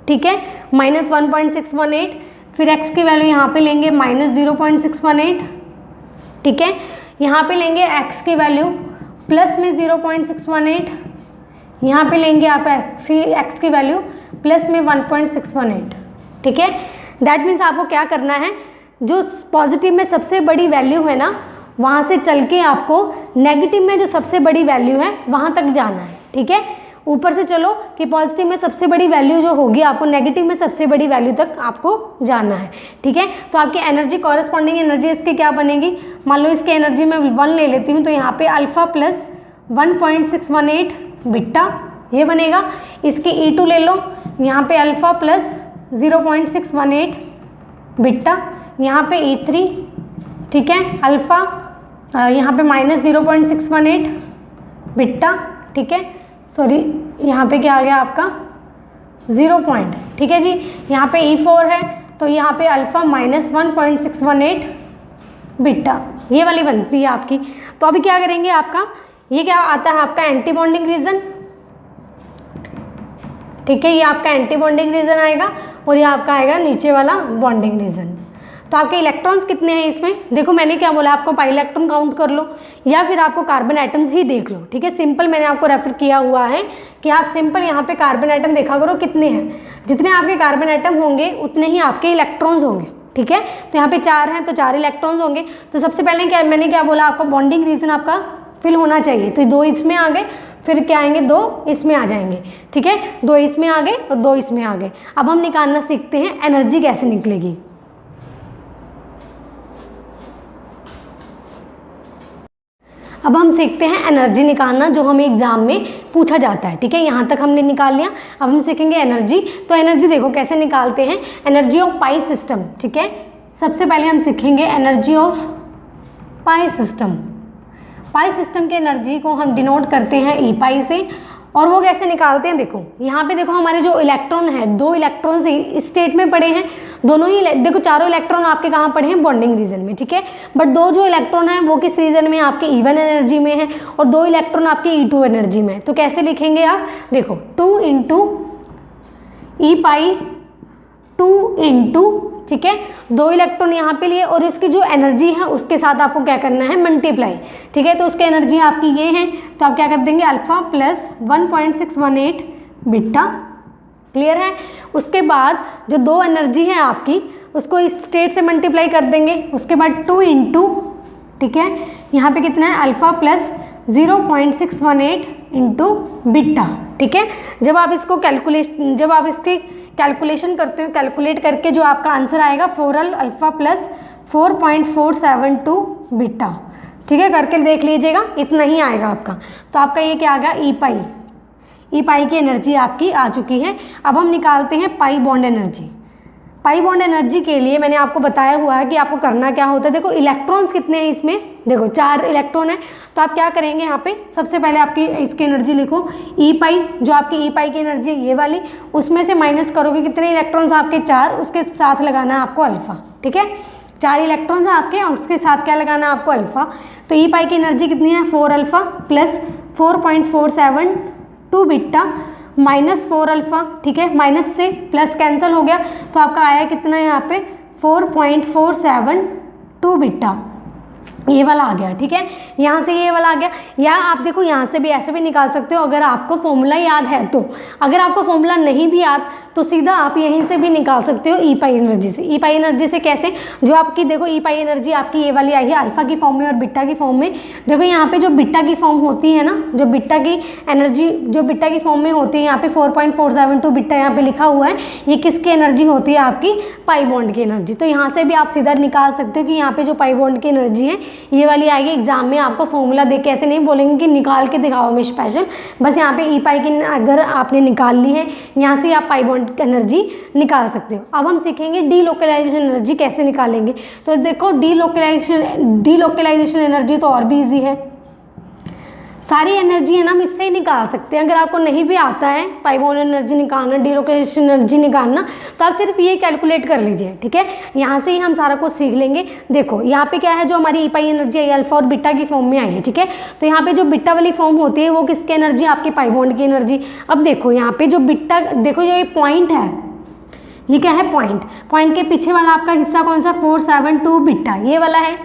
[SPEAKER 1] ठीक है, -1.618, फिर x की वैल्यू यहाँ पे लेंगे -0.618, ठीक है। यहाँ पे लेंगे x की वैल्यू प्लस में 0.618, यहाँ पे लेंगे आप x की वैल्यू प्लस में 1.618, ठीक है। डैट मीन्स आपको क्या करना है, जो पॉजिटिव में सबसे बड़ी वैल्यू है ना वहाँ से चल के आपको नेगेटिव में जो सबसे बड़ी वैल्यू है वहाँ तक जाना है, ठीक है। ऊपर से चलो कि पॉजिटिव में सबसे बड़ी वैल्यू जो होगी आपको नेगेटिव में सबसे बड़ी वैल्यू तक आपको जाना है, ठीक है। तो आपकी एनर्जी कॉरेस्पॉन्डिंग एनर्जी इसकी क्या बनेगी, मान लो इसकी एनर्जी मैं 1 ले लेती हूँ, तो यहाँ पे अल्फा प्लस 1.618 बीटा ये बनेगा। इसकी E2 ले लो, यहाँ पे अल्फा प्लस 0.618 बीटा, यहाँ पे E3, ठीक है, अल्फा यहाँ पे -0.618 बीटा, ठीक है, सॉरी यहाँ पे क्या आ गया आपका 0 पॉइंट, ठीक है जी। यहाँ पे E4 है तो यहाँ पे अल्फा -1.618 बीटा ये वाली बनती है आपकी। तो अभी क्या करेंगे, आपका ये क्या आता है आपका एंटी बॉन्डिंग रीजन, ठीक है, ये आपका एंटी बॉन्डिंग रीजन आएगा और ये आपका आएगा नीचे वाला बॉन्डिंग रीजन। तो आपके इलेक्ट्रॉन्स कितने हैं इसमें, देखो मैंने क्या बोला आपको पाई इलेक्ट्रॉन काउंट कर लो या फिर आपको कार्बन एटम्स ही देख लो, ठीक है। सिंपल मैंने आपको रेफर किया हुआ है कि आप सिंपल यहाँ पे कार्बन एटम देखा करो कितने हैं, जितने आपके कार्बन एटम होंगे उतने ही आपके इलेक्ट्रॉन्स होंगे, ठीक है। तो यहाँ पे 4 हैं तो 4 इलेक्ट्रॉन्स होंगे। तो सबसे पहले क्या मैंने क्या बोला आपको, बॉन्डिंग रीजन आपका फिल होना चाहिए, तो 2 इसमें आ गए, फिर क्या आएंगे 2 इसमें आ जाएंगे, ठीक है, 2 इसमें आ गए और 2 इसमें आ गए। अब हम निकालना सीखते हैं एनर्जी कैसे निकलेगी। अब हम सीखते हैं एनर्जी निकालना जो हमें एग्जाम में पूछा जाता है, ठीक है। यहाँ तक हमने निकाल लिया, अब हम सीखेंगे एनर्जी। तो एनर्जी देखो कैसे निकालते हैं, एनर्जी ऑफ पाई सिस्टम, ठीक है। सबसे पहले हम सीखेंगे energy of pi system. Pi system की एनर्जी को हम डिनोट करते हैं ई पाई से, और वो कैसे निकालते हैं, देखो यहाँ पे देखो हमारे जो इलेक्ट्रॉन है 2 इलेक्ट्रॉन इस स्टेट में पड़े हैं, दोनों ही देखो चारों इलेक्ट्रॉन आपके कहाँ पड़े हैं, बॉन्डिंग रीजन में, ठीक है। बट 2 जो इलेक्ट्रॉन हैं वो किस रीजन में, आपके E1 एनर्जी में है और 2 इलेक्ट्रॉन आपके E2 एनर्जी में। तो कैसे लिखेंगे आप, देखो 2 इंटू ई पाई 2 इंटू, ठीक है, 2 इलेक्ट्रॉन यहाँ पे लिए और इसकी जो एनर्जी है उसके साथ आपको क्या करना है मल्टीप्लाई, ठीक है। तो उसकी एनर्जी आपकी ये है, तो आप क्या कर देंगे अल्फा प्लस 1.618 बीटा, क्लियर है। उसके बाद जो 2 एनर्जी है आपकी उसको इस स्टेट से मल्टीप्लाई कर देंगे, उसके बाद 2 इंटू, ठीक है, यहाँ पे कितना है अल्फा प्लस 0.618 इंटू बीटा, ठीक है। जब आप इसको जब आप इसकी कैलकुलेशन करते हो, कैलकुलेट करके जो आपका आंसर आएगा 4 अल्फा प्लस 4.472 बीटा, ठीक है, करके देख लीजिएगा इतना ही आएगा आपका। तो आपका ये क्या आ गया ई पाई, ई पाई की एनर्जी आपकी आ चुकी है। अब हम निकालते हैं pi bond energy. Pi bond energy के लिए मैंने आपको बताया हुआ है कि आपको करना क्या होता है। देखो इलेक्ट्रॉन्स कितने हैं इसमें, देखो 4 इलेक्ट्रॉन है, तो आप क्या करेंगे यहाँ पे सबसे पहले आपकी इसकी एनर्जी लिखो ई पाई, जो आपकी ई पाई की एनर्जी ये वाली, उसमें से माइनस करोगे कितने इलेक्ट्रॉन्स आपके 4, उसके साथ लगाना है आपको अल्फा, ठीक है। 4 इलेक्ट्रॉन्स हैं आपके, और उसके साथ क्या लगाना है आपको अल्फा। तो ई पाई की एनर्जी कितनी है 4 alpha plus 4.472 beta minus 4 alpha, ठीक है, माइनस से प्लस कैंसिल हो गया, तो आपका आया कितना है यहाँ पे 4.472 बीटा, ये वाला आ गया, ठीक है। यहाँ से ये वाला आ गया, या आप देखो यहाँ से भी ऐसे भी निकाल सकते हो अगर आपको फॉर्मूला याद है तो। अगर आपको फॉर्मूला नहीं भी याद तो सीधा आप यहीं से भी निकाल सकते हो ई पाई एनर्जी से। ई पाई एनर्जी से कैसे, जो आपकी देखो ई पाई एनर्जी आपकी ये वाली आई है अल्फा की फॉर्म में और बिट्टा की फॉर्म में। देखो यहाँ पे जो बिट्टा की फॉर्म होती है ना, जो बिट्टा की एनर्जी जो बिट्टा की फॉर्म में होती है, यहाँ पे 4.472 बिट्टा यहाँ पे लिखा हुआ है, ये किसकी एनर्जी होती है आपकी पाई बॉन्ड की एनर्जी। तो यहाँ से भी आप सीधा निकाल सकते हो कि यहाँ पे जो पाई बॉन्ड की एनर्जी है ये वाली आएगी। एग्जाम में आपको फॉर्मूला देख के ऐसे नहीं बोलेंगे कि निकाल के दिखाओ हमें स्पेशल, बस यहाँ पे ई पाई की अगर आपने निकाल ली है यहाँ से आप पाई बॉन्ड एनर्जी निकाल सकते हो। अब हम सीखेंगे डीलोकलाइजेशन एनर्जी कैसे निकालेंगे। तो देखो डीलोकलाइजेशन एनर्जी तो और भी इजी है, सारी एनर्जी है ना हम इससे ही निकाल सकते हैं। अगर आपको नहीं भी आता है पाई बॉन्ड एनर्जी निकालना, डीलोकलाइजेशन एनर्जी निकालना, तो आप सिर्फ ये कैलकुलेट कर लीजिए, ठीक है। यहाँ से ही हम सारा कुछ सीख लेंगे। देखो यहाँ पे क्या है, जो हमारी ई पाई एनर्जी आई अल्फा और बिट्टा की फॉर्म में आई है, ठीक है। तो यहाँ पे जो बिट्टा वाली फॉर्म होती है वो किसकी एनर्जी, आपकी पाई बॉन्ड की एनर्जी। अब देखो यहाँ पे जो बिट्टा, देखो ये पॉइंट है, ये क्या है पॉइंट, पॉइंट के पीछे वाला आपका हिस्सा कौन सा 472 बिट्टा ये वाला है,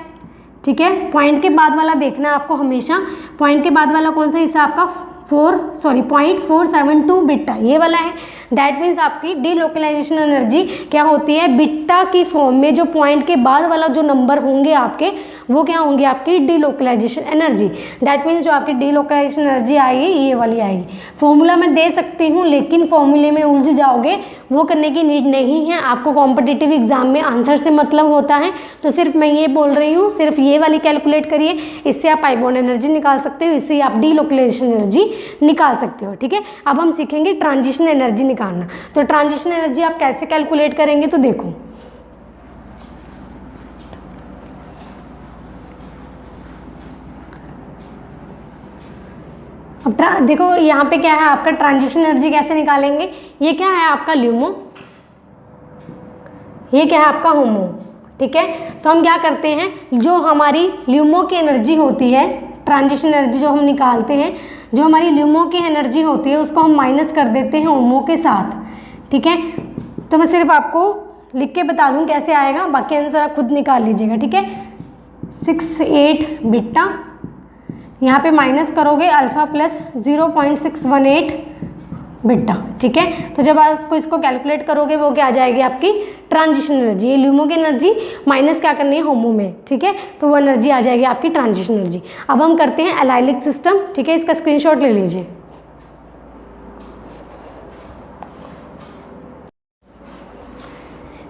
[SPEAKER 1] ठीक है। पॉइंट के बाद वाला देखना है आपको हमेशा, पॉइंट के बाद वाला कौन सा हिस्सा आपका 0.472 बिट्टा ये वाला है। दैट मीन्स आपकी डीलोकलाइजेशन एनर्जी क्या होती है, बिट्टा की फॉर्म में जो पॉइंट के बाद वाला जो नंबर होंगे आपके वो क्या होंगे आपकी डीलोकलाइजेशन एनर्जी। दैट मीन्स जो आपकी डीलोकलाइजेशन एनर्जी आएगी ये वाली आएगी। फॉर्मूला मैं दे सकती हूँ लेकिन फॉर्मूले में उलझ जाओगे, वो करने की नीड नहीं है। आपको कॉम्पिटिटिव एग्जाम में आंसर से मतलब होता है, तो सिर्फ मैं ये बोल रही हूँ, सिर्फ ये वाली कैलकुलेट करिए, इससे आप पाई बॉन्ड एनर्जी निकाल सकते हो, इससे आप डीलोकलाइजेशन एनर्जी निकाल सकते हो, ठीक है। अब हम सीखेंगे ट्रांजिशन एनर्जी निकालना। तो ट्रांजिशन एनर्जी आप कैसे कैलकुलेट करेंगे, तो देखो अब देखो यहाँ पे क्या है आपका ट्रांजिशन एनर्जी कैसे निकालेंगे। ये क्या है आपका ल्यूमो, ये क्या है आपका होमो, ठीक है। तो हम क्या करते हैं, जो हमारी ल्यूमो की एनर्जी होती है, ट्रांजिशन एनर्जी जो हम निकालते हैं, जो हमारी ल्यूमो की एनर्जी होती है उसको हम माइनस कर देते हैं होमो के साथ, ठीक है। तो मैं सिर्फ आपको लिख के बता दूं कैसे आएगा, बाकी आंसर आप खुद निकाल लीजिएगा, ठीक है। 68 बिट्टा, यहाँ पे माइनस करोगे अल्फा प्लस 0.618 बिट्टा, ठीक है। तो जब आपको इसको कैलकुलेट करोगे वो क्या आ जाएगी आपकी ट्रांजिशन एनर्जी। ये ल्यूमो की एनर्जी माइनस क्या करनी है होमो में, ठीक है। तो वो एनर्जी आ जाएगी आपकी ट्रांजिशन एनर्जी। अब हम करते हैं एलाइलिक सिस्टम, ठीक है। इसका स्क्रीनशॉट ले लीजिए।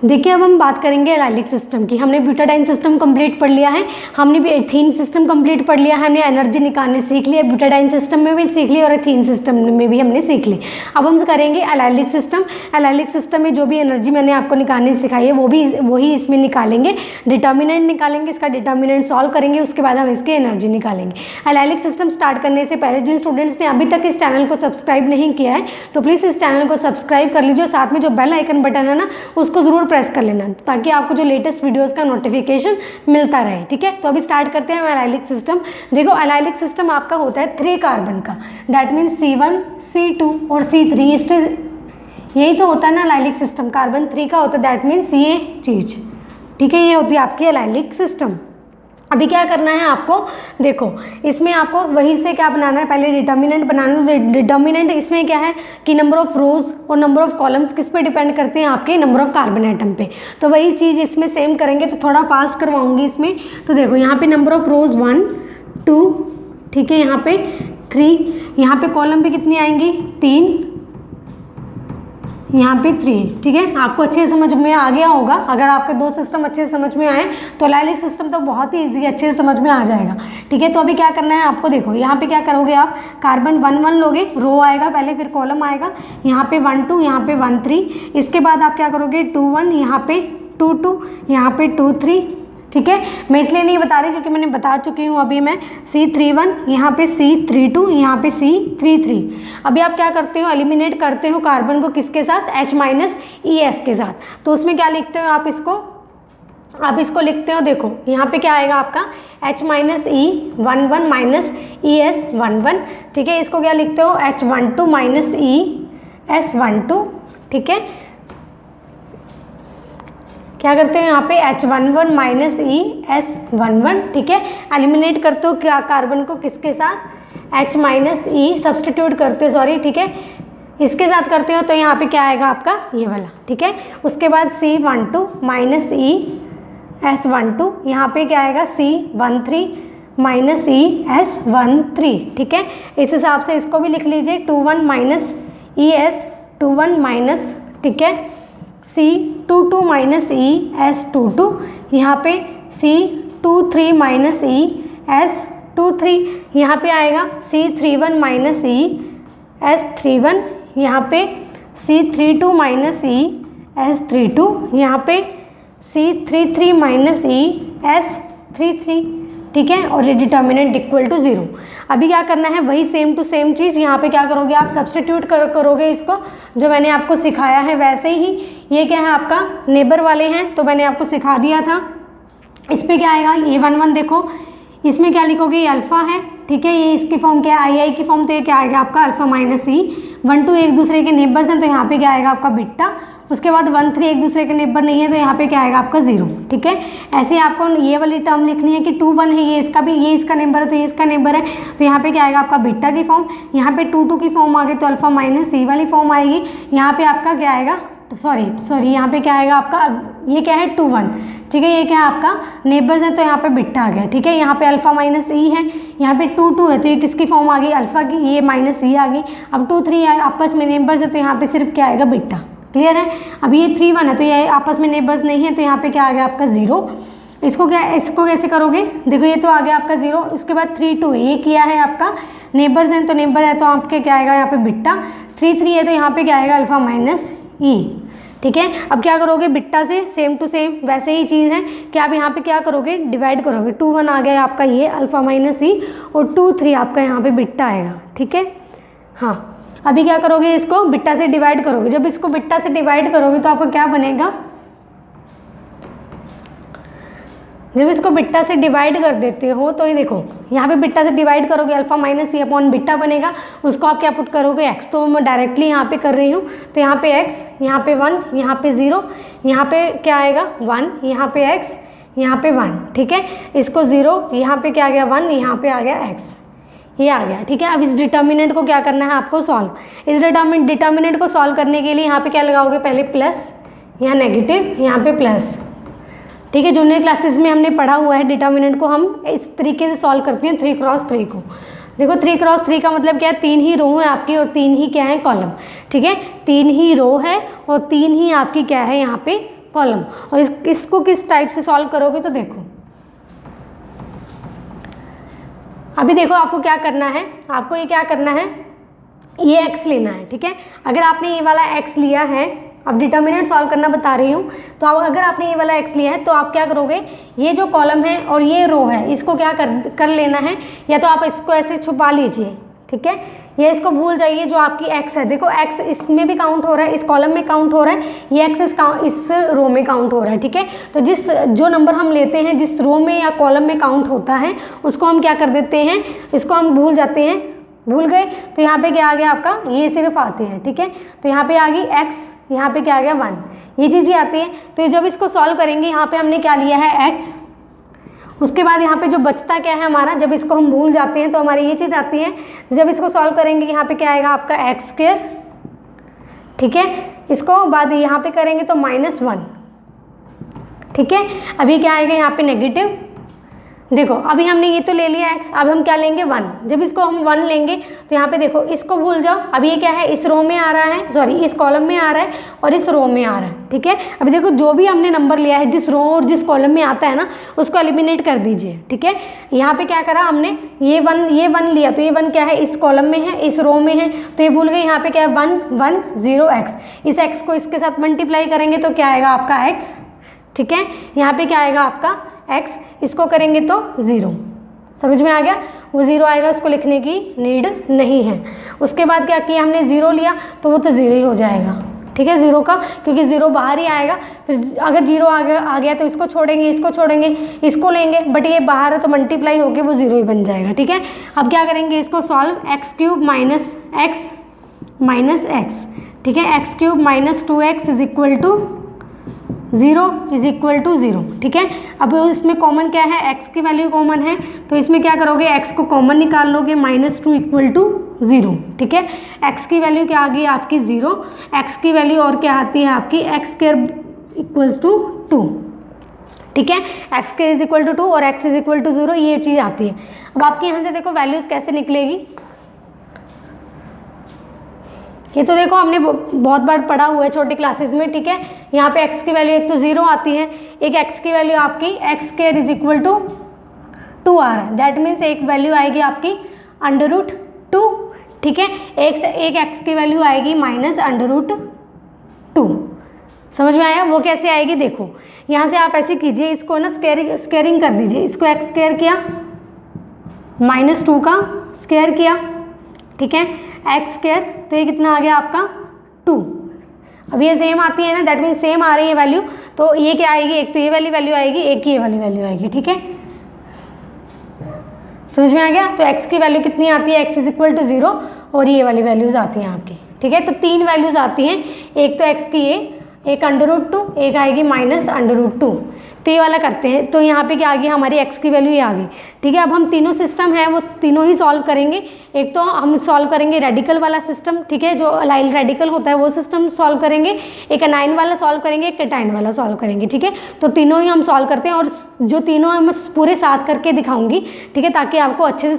[SPEAKER 1] देखिए अब हम बात करेंगे एलाइलिक सिस्टम की। हमने ब्यूटाडाइन सिस्टम कंप्लीट पढ़ लिया है, हमने भी एथीन सिस्टम कंप्लीट पढ़ लिया है, हमने एनर्जी निकालने सीख लिया, ब्यूटाडाइन सिस्टम में भी सीख ली और एथीन सिस्टम में भी हमने सीख ली। अब हम करेंगे एलाइलिक सिस्टम। एलाइलिक सिस्टम में जो भी एनर्जी मैंने आपको निकालनी सिखाई है वही इसमें निकालेंगे। डिटर्मिनेंट निकालेंगे, इसका डिटर्मिनेंट सॉल्व करेंगे, उसके बाद हम इसकी एनर्जी निकालेंगे। एलाइलिक सिस्टम स्टार्ट करने से पहले जिन स्टूडेंट्स ने अभी तक इस चैनल को सब्सक्राइब नहीं किया है तो प्लीज़ इस चैनल को सब्सक्राइब कर लीजिए, साथ में जो बेल आइकन बटन है ना उसको ज़रूर प्रेस कर लेना ताकि आपको जो लेटेस्ट वीडियोस का नोटिफिकेशन मिलता रहे, ठीक है। तो अभी स्टार्ट करते हैं एलाइलिक सिस्टम। देखो एलाइलिक सिस्टम आपका होता है 3 कार्बन का, दैट मीन्स C1 C2 और C3। यही तो होता है ना एलाइलिक सिस्टम, कार्बन 3 का होता है, दैट मीन्स ये चीज़, ठीक है। ये होती है आपकी एलाइलिक सिस्टम। अभी क्या करना है आपको, देखो इसमें आपको वही से क्या बनाना है, पहले डिटर्मिनेंट बनाना है। तो डिटर्मिनेंट इसमें क्या है कि नंबर ऑफ रोज और नंबर ऑफ कॉलम्स किस पे डिपेंड करते हैं, आपके नंबर ऑफ कार्बन एटम पे। तो वही चीज़ इसमें सेम करेंगे, तो थोड़ा फास्ट करवाऊंगी इसमें। तो देखो यहाँ पे नंबर ऑफ रोज 1 2, ठीक है, यहाँ पे 3, यहाँ पे कॉलम भी कितनी आएंगी 3, यहाँ पे 3, ठीक है। आपको अच्छे समझ में आ गया होगा। अगर आपके 2 सिस्टम अच्छे से समझ में आए तो एलाइलिक सिस्टम तो बहुत ही ईजी अच्छे से समझ में आ जाएगा, ठीक है। तो अभी क्या करना है आपको, देखो यहाँ पे क्या करोगे आप, कार्बन 1 1 लोगे, रो आएगा पहले, फिर कॉलम आएगा, यहाँ पे 1 2, यहाँ पे 1 3, इसके बाद आप क्या करोगे 2 1, यहाँ पे 2 2, यहाँ पे 2 3, ठीक है। मैं इसलिए नहीं बता रही क्योंकि मैंने बता चुकी हूँ अभी मैं C31, यहाँ पे C32, यहाँ पे C33। अभी आप क्या करते हो, एलिमिनेट करते हो कार्बन को किसके साथ, H- ES के साथ। तो उसमें क्या लिखते हो आप, इसको आप इसको लिखते हो, देखो यहाँ पे क्या आएगा आपका H-E11 माइनस ES11, ठीक है। इसको क्या लिखते हो H12 माइनस ES12, ठीक है। क्या करते हो यहाँ पे H11 माइनस ES11, ठीक है। एलिमिनेट करते हो क्या कार्बन को, किसके साथ H माइनस E सब्सटीट्यूट करते हो, सॉरी, ठीक है, इसके साथ करते हो तो यहाँ पे क्या आएगा आपका ये वाला, ठीक है। उसके बाद C12 माइनस ES12, यहाँ पे क्या आएगा C13 माइनस ES13, ठीक है। इस हिसाब से इसको भी लिख लीजिए 21 माइनस ES21 माइनस, ठीक है, C22 माइनस ES22, यहाँ पे C23 माइनस ES23, यहाँ पे आएगा C31 माइनस ES31, यहाँ पे C32 माइनस ES32, यहाँ पे C33 माइनस ES33, ठीक है। और ये डिटर्मिनेंट इक्वल टू 0। अभी क्या करना है, वही सेम टू सेम चीज़ यहाँ पे क्या करोगे आप, सब्सटीट्यूट करोगे इसको, जो मैंने आपको सिखाया है वैसे ही। ये क्या है आपका नेबर वाले हैं, तो मैंने आपको सिखा दिया था। इस पर क्या आएगा, A11 देखो, इसमें क्या लिखोगे, ये अल्फ़ा है, ठीक है, ये इसकी फॉर्म क्या है II की फॉर्म, तो ये क्या आएगा आपका अल्फ़ा माइनस E। 1 2 एक दूसरे के नेबर्स हैं तो यहाँ पे क्या आएगा आपका बीटा। उसके बाद 1 3 एक दूसरे के नेबर नहीं है तो यहाँ पे क्या आएगा आपका 0, ठीक है। ऐसे आपको ये वाली टर्म लिखनी है कि 2 1 है, ये इसका भी, ये इसका नेबर है तो ये इसका नेबर है, तो यहाँ पे क्या आएगा आपका बीटा की फॉर्म। यहाँ पे 2 2 की फॉर्म आ गई तो अल्फ़ा माइनस E वाली फॉर्म आएगी। यहाँ पे आपका क्या आएगा, सॉरी यहाँ पे क्या आएगा आपका, ये क्या है 2 1, ठीक है, ये क्या है आपका नेबर्स है तो यहाँ पे बीटा आ गया, ठीक है। यहाँ पे अल्फ़ा माइनस E है, यहाँ पे 2 2 है तो ये किसकी फॉर्म आ गई, अल्फ़ा की, ये माइनस E आ गई। अब 2 3 आपस में नेबर्स है तो यहाँ पे सिर्फ क्या आएगा बीटा, क्लियर है। अब ये 3 1 है तो ये आपस में नेबर्स नहीं है तो यहाँ पे क्या आ गया आपका 0। इसको कैसे करोगे, देखो ये तो आ गया आपका 0। उसके बाद 3 2 ये किया है आपका नेबर्स हैं तो नेबर है तो आपके क्या आएगा यहाँ पे बीटा। 3 3 है तो यहाँ पे क्या आएगा अल्फ़ा माइनस E, ठीक है। अब क्या करोगे, बिट्टा से सेम टू सेम वैसे ही चीज़ है कि आप यहाँ पे क्या करोगे, डिवाइड करोगे। 2 1 आ गया आपका ये अल्फ़ा माइनस E और 2 3 आपका यहाँ पे बिट्टा आएगा, ठीक है। हाँ, अभी क्या करोगे, इसको बिट्टा से डिवाइड करोगे। जब इसको बिट्टा से डिवाइड करोगे तो आपका क्या बनेगा, जब इसको बिट्टा से डिवाइड कर देते हो तो ये देखो यहाँ पे बिट्टा से डिवाइड करोगे alpha minus E upon beta बनेगा। उसको आप क्या पुट करोगे x, तो मैं डायरेक्टली यहाँ पे कर रही हूँ तो यहाँ पे x, यहाँ पे 1, यहाँ पे 0, यहाँ पे क्या आएगा 1, यहाँ पे x, यहाँ पे 1, ठीक है। इसको 0, यहाँ पे क्या आ गया 1, यहाँ पे आ गया x, ये आ गया, ठीक है। अब इस डिटर्मिनेंट को क्या करना है आपको, सॉल्व। इस डिटर्मिनेंट को सॉल्व करने के लिए यहाँ पे क्या लगाओगे, पहले प्लस, यहाँ नेगेटिव, यहाँ पे प्लस, ठीक है। जूनियर क्लासेस में हमने पढ़ा हुआ है डिटर्मिनेंट को हम इस तरीके से सॉल्व करते हैं 3 क्रॉस 3 को। देखो 3 क्रॉस 3 का मतलब क्या है, 3 ही रो है आपकी और 3 ही क्या है कॉलम, ठीक है। 3 ही रो है और 3 ही आपकी क्या है यहाँ पे कॉलम। और इसको किस टाइप से सॉल्व करोगे तो देखो, अभी देखो आपको क्या करना है, आपको ये क्या करना है, ये x लेना है, ठीक है। अगर आपने ये वाला x लिया है, अब डिटर्मिनेंट सॉल्व करना बता रही हूँ, तो अगर आपने ये वाला x लिया है तो आप क्या करोगे, ये जो कॉलम है और ये रो है इसको क्या कर लेना है, या तो आप इसको ऐसे छुपा लीजिए, ठीक है, या इसको भूल जाइए। जो आपकी x है, देखो x इसमें भी काउंट हो रहा है, इस कॉलम में काउंट हो रहा है, ये x इस रो में काउंट हो रहा है, ठीक है। तो जो नंबर हम लेते हैं जिस रो में या कॉलम में काउंट होता है उसको हम क्या कर देते हैं, इसको हम भूल जाते हैं, भूल गए तो यहाँ पे क्या आ गया आपका, ये सिर्फ आते हैं, ठीक है। तो यहाँ पे आ गई x, यहाँ पे क्या आ गया 1, ये चीज़ें आती है। तो जब इसको सॉल्व करेंगे, यहाँ पे हमने क्या लिया है x, उसके बाद यहाँ पे जो बचता क्या है हमारा, जब इसको हम भूल जाते हैं तो हमारी ये चीज़ आती है। जब इसको सॉल्व करेंगे यहाँ पे क्या आएगा आपका x², ठीक है। इसको बाद यहाँ पे करेंगे तो -1, ठीक है। अभी क्या आएगा यहाँ पे नेगेटिव, देखो अभी हमने ये तो ले लिया x, अब हम क्या लेंगे 1। जब इसको हम 1 लेंगे तो यहाँ पे देखो इसको भूल जाओ, अब ये क्या है इस रो में आ रहा है, सॉरी इस कॉलम में आ रहा है और इस रो में आ रहा है, ठीक है। अभी देखो जो भी हमने नंबर लिया है जिस रो और जिस कॉलम में आता है ना, उसको एलिमिनेट कर दीजिए, ठीक है। यहाँ पे क्या करा हमने, ये 1 लिया तो ये 1 क्या है इस कॉलम में है, इस रो में है, तो ये भूल गए। यहाँ पे क्या है 1 1 0 x, इस x को इसके साथ मल्टीप्लाई करेंगे तो क्या आएगा आपका x, ठीक है। यहाँ पे क्या आएगा आपका x, इसको करेंगे तो 0, समझ में आ गया, वो 0 आएगा, उसको लिखने की नीड नहीं है। उसके बाद क्या किया हमने, 0 लिया तो वो तो 0 ही हो जाएगा, ठीक है, 0 का, क्योंकि 0 बाहर ही आएगा। फिर अगर 0 आ गया तो इसको छोड़ेंगे, इसको लेंगे, बट ये बाहर है तो मल्टीप्लाई होके वो 0 ही बन जाएगा। ठीक है, अब क्या करेंगे इसको solve, x³ minus x minus x, ठीक है, x³ minus 2x is equal to 0 is equal to 0। ठीक है, अब इसमें कॉमन क्या है, x की वैल्यू कॉमन है, तो इसमें क्या करोगे, x को कॉमन निकाल लोगे, -2 इक्वल टू 0। ठीक है, x की वैल्यू क्या आ गई आपकी 0, x की वैल्यू और क्या आती है आपकी x² इक्वल्स टू 2। ठीक है, x² इज इक्वल टू 2 और x इज इक्वल टू 0, ये चीज़ आती है। अब आपके यहाँ से देखो वैल्यूज़ कैसे निकलेगी, ये तो देखो हमने बहुत बार पढ़ा हुआ है छोटी क्लासेस में। ठीक है, यहाँ पे x की वैल्यू एक तो 0 आती है, एक x की वैल्यू आपकी x² इज इक्वल टू 2 आ रहा है, दैट मीन्स एक वैल्यू आएगी आपकी √2। ठीक है, एक x की वैल्यू आएगी -√2। समझ में आया, वो कैसे आएगी, देखो यहाँ से आप ऐसे कीजिए, इसको ना स्क्वेयरिंग कर दीजिए, इसको x² किया, -2 का स्क्वायर किया, ठीक है, x², तो ये कितना आ गया आपका 2। अब ये सेम आती है ना, दैट मीन्स सेम आ रही है वैल्यू, तो ये क्या आएगी, एक तो ये वाली वैल्यू आएगी, एक ये वाली वैल्यू आएगी। ठीक है, समझ में आ गया, तो x की वैल्यू कितनी आती है, x इज इक्वल टू 0 और ये वाली वैल्यूज़ आती हैं आपकी। ठीक है, तो 3 वैल्यूज़ आती हैं, एक तो x की ये, एक √2, एक आएगी -√2। तो ये वाला करते हैं, तो यहाँ पे क्या आ गई हमारी x की वैल्यू ये आ गई। ठीक है, अब हम तीनों सिस्टम है वो तीनों ही सॉल्व करेंगे। एक तो हम सॉल्व करेंगे रेडिकल वाला सिस्टम, ठीक है, जो अलाइल रेडिकल होता है वो सिस्टम सॉल्व करेंगे, एक एनाइन वाला सॉल्व करेंगे, एक कैटाइन वाला सॉल्व करेंगे। ठीक है, तो तीनों ही हम सॉल्व करते हैं और जो तीनों हम पूरे साथ करके दिखाऊंगी। ठीक है, ताकि आपको अच्छे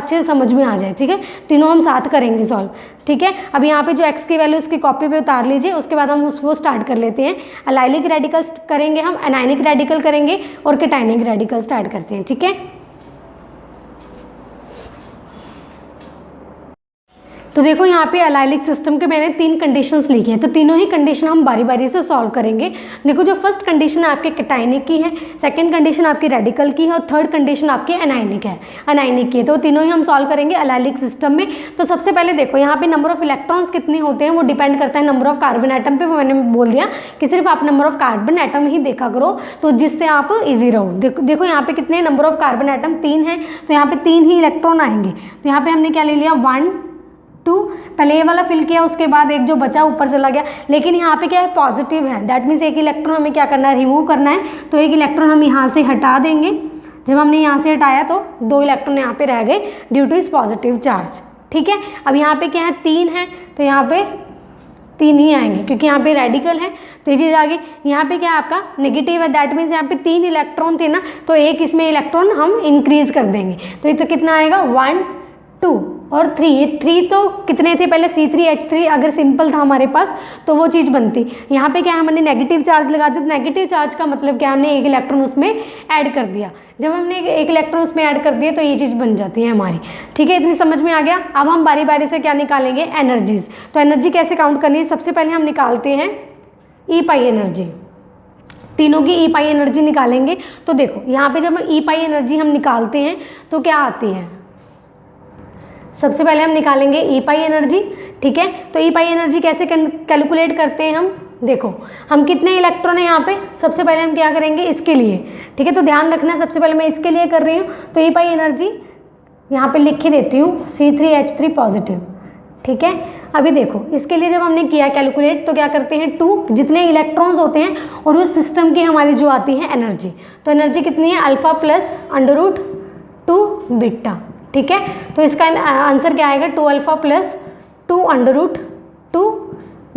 [SPEAKER 1] से समझ में आ जाए। ठीक है, तीनों हम साथ करेंगे सॉल्व। ठीक है, अब यहाँ पे जो x की वैल्यू उसकी कॉपी पे उतार लीजिए, उसके बाद हम वो स्टार्ट कर लेते हैं। अलाइलिक रेडिकल करेंगे हम, एनाइनिक रेडिकल करेंगे और कैटाइनिक रेडिकल स्टार्ट करते हैं। ठीक है, तो देखो यहाँ पे अलाइलिक सिस्टम के मैंने 3 कंडीशंस लिखी हैं, तो तीनों ही कंडीशन हम बारी बारी से सॉल्व करेंगे। देखो जो फर्स्ट कंडीशन आपके कैटाइनिक की है, सेकंड कंडीशन आपकी रेडिकल की है और थर्ड कंडीशन आपकी अनाइनिक की है, तो तीनों ही हम सॉल्व करेंगे अलाइलिक सिस्टम में। तो सबसे पहले देखो यहाँ पे नंबर ऑफ इलेक्ट्रॉन्स कितने होते हैं वो डिपेंड करता है नंबर ऑफ कार्बन एटम पे। मैंने बोल दिया कि सिर्फ आप नंबर ऑफ कार्बन एटम ही देखा करो, तो जिससे आप ईजी रहो। देखो यहाँ पे कितने नंबर ऑफ कार्बन एटम 3 है, तो यहाँ पे 3 ही इलेक्ट्रॉन आएंगे। तो यहाँ पे हमने क्या ले लिया 1 2, पहले ये वाला फिल किया, उसके बाद एक जो बचा ऊपर चला गया, लेकिन यहाँ पे क्या है पॉजिटिव है, दैट मीन्स एक इलेक्ट्रॉन हमें क्या करना है, रिमूव करना है। तो एक इलेक्ट्रॉन हम यहाँ से हटा देंगे, जब हमने यहाँ से हटाया तो 2 इलेक्ट्रॉन यहाँ पे रह गए ड्यू टू इस पॉजिटिव चार्ज। ठीक है, अब यहाँ पे क्या है 3 है, तो यहाँ पे 3 ही आएंगे क्योंकि यहाँ पे रेडिकल है, तो ये चीज़ आ गई। यहाँ पे क्या है आपका नेगेटिव है, दैट मीन्स यहाँ पे 3 इलेक्ट्रॉन थे ना, तो एक इसमें इलेक्ट्रॉन हम इंक्रीज कर देंगे, तो ये तो कितना आएगा 1 2 और 3। ये 3 तो कितने थे पहले, C3H3 अगर सिंपल था हमारे पास तो वो चीज़ बनती। यहाँ पे क्या है हमने नेगेटिव चार्ज लगा दिया, नेगेटिव चार्ज का मतलब क्या, हमने एक इलेक्ट्रॉन उसमें ऐड कर दिया। जब हमने एक इलेक्ट्रॉन उसमें ऐड कर दिया तो ये चीज़ बन जाती है हमारी। ठीक है, इतनी समझ में आ गया। अब हम बारी बारी से क्या निकालेंगे, एनर्जीज। तो एनर्जी कैसे काउंट करनी है, सबसे पहले हम निकालते हैं ई पाई एनर्जी, तीनों की ई पाई एनर्जी निकालेंगे। तो देखो यहाँ पे जब ई पाई एनर्जी हम निकालते हैं तो क्या आती है, सबसे पहले हम निकालेंगे ई पाई एनर्जी। ठीक है, तो ई पाई एनर्जी कैसे कैलकुलेट करते हैं हम, देखो हम कितने इलेक्ट्रॉन है यहाँ पे, सबसे पहले हम क्या करेंगे इसके लिए। ठीक है, तो ध्यान रखना सबसे पहले मैं इसके लिए कर रही हूँ, तो ई पाई एनर्जी यहाँ पे लिख ही देती हूँ C3H3 पॉजिटिव। ठीक है, अभी देखो इसके लिए जब हमने किया कैलकुलेट तो क्या करते हैं 2 जितने इलेक्ट्रॉन्स होते हैं और उस सिस्टम की हमारी जो आती है एनर्जी, तो एनर्जी कितनी है अल्फा प्लस √2 बीटा। ठीक है, तो इसका आंसर क्या आएगा 2 अल्फा प्लस 2 √2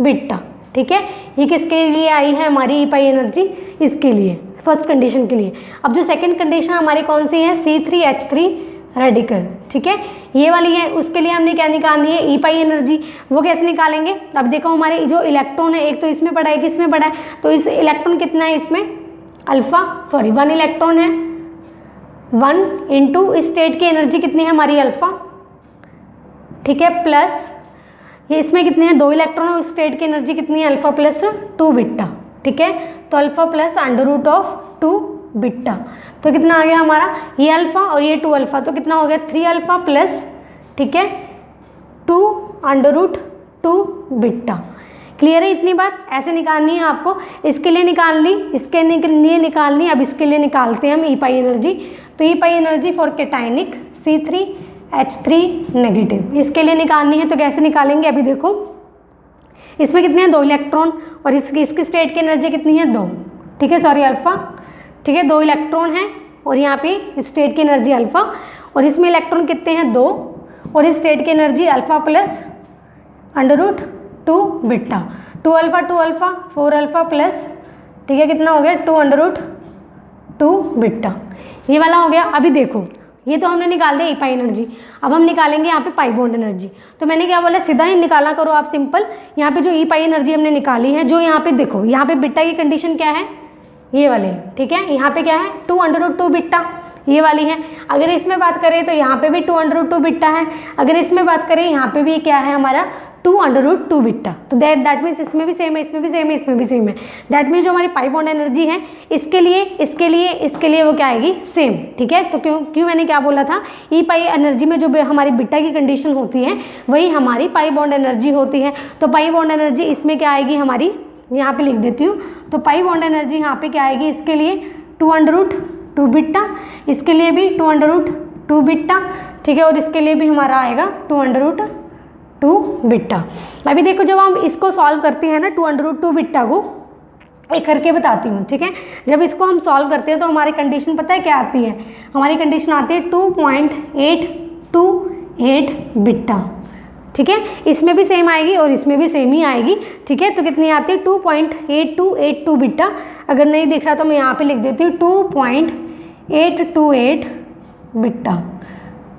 [SPEAKER 1] बीटा। ठीक है, ये किसके लिए आई है हमारी ई पाई एनर्जी, इसके लिए फर्स्ट कंडीशन के लिए। अब जो सेकंड कंडीशन हमारी कौन सी है, C3H3 रेडिकल। ठीक है, ये वाली है, उसके लिए हमने क्या निकालनी है ई पाई एनर्जी। वो कैसे निकालेंगे, अब देखो हमारे जो इलेक्ट्रॉन है एक तो इसमें पड़ा है, एक इसमें पड़ा है, तो इस इलेक्ट्रॉन कितना है इसमें 1 इलेक्ट्रॉन है, 1 इंटू इस स्टेट की एनर्जी कितनी है हमारी अल्फा। ठीक है, प्लस ये इसमें कितने हैं 2 इलेक्ट्रॉन और इस स्टेट की एनर्जी कितनी है अल्फा प्लस 2 बीटा। ठीक है, तो अल्फा प्लस √2 बीटा, तो कितना आ गया हमारा, ये अल्फा और ये 2 अल्फा, तो कितना हो गया 3 अल्फा प्लस, ठीक है 2 √2 बीटा। क्लियर है इतनी बात? ऐसे निकालनी है आपको, इसके लिए निकाल ली, इसके लिए निकालनी, अब इसके लिए निकालते हैं हम ई पाई एनर्जी। तो E pi energy for cationic C3H3 negative, इसके लिए निकालनी है। तो कैसे निकालेंगे? अभी देखो इसमें कितने हैं 2 इलेक्ट्रॉन, और इसकी स्टेट की एनर्जी कितनी है 2, ठीक है, सॉरी अल्फा, ठीक है, 2 इलेक्ट्रॉन हैं और यहाँ पे स्टेट की एनर्जी अल्फा, और इसमें इलेक्ट्रॉन कितने हैं 2, और इस स्टेट की energy alpha plus √2 beta, 2 alpha 4 alpha plus, ठीक है, कितना हो गया 2 बीटा, ये वाला हो गया। अभी देखो ये तो हमने निकाल दिया ई पाई एनर्जी, अब हम निकालेंगे यहाँ पे पाई बॉन्ड एनर्जी। तो मैंने क्या बोला, सीधा ही निकाला करो आप, सिंपल। यहाँ पे जो ई पाई एनर्जी हमने निकाली है, जो यहाँ पे देखो, यहाँ पे बीटा की कंडीशन क्या है, ये वाली, ठीक है, यहाँ पे क्या है 2 बीटा, ये वाली है। अगर इसमें बात करें तो यहाँ पे भी 2 बीटा है, अगर इसमें बात करें यहाँ पे भी क्या है हमारा 2 बीटा। तो दैट मीन्स इसमें भी सेम है, इसमें भी सेम है, इसमें भी सेम है। दैट मीन्स जो हमारी पाई बॉन्ड एनर्जी है इसके लिए वो क्या आएगी, सेम, ठीक है। तो क्यों मैंने क्या बोला था, ई पाई एनर्जी में जो हमारी बीटा की कंडीशन होती है वही हमारी पाई बॉन्ड एनर्जी होती है। तो पाई बॉन्ड एनर्जी इसमें क्या आएगी हमारी, यहाँ पे लिख देती हूँ। तो पाई बॉन्ड एनर्जी यहाँ पे क्या आएगी, इसके लिए 2 बीटा, इसके लिए भी 2 बीटा, ठीक है, और इसके लिए भी हमारा आएगा 2 बीटा। अभी देखो जब हम इसको सॉल्व करते हैं ना 2 बीटा को, एक करके बताती हूँ, ठीक है। जब इसको हम सॉल्व करते हैं तो हमारी कंडीशन पता है क्या आती है, हमारी कंडीशन आती है 2.828 बीटा, ठीक है। इसमें भी सेम आएगी और इसमें भी सेम ही आएगी, ठीक है। तो कितनी आती है 2.8282 बीटा। अगर नहीं दिख रहा तो मैं यहाँ पे लिख देती हूँ 2.828 बीटा।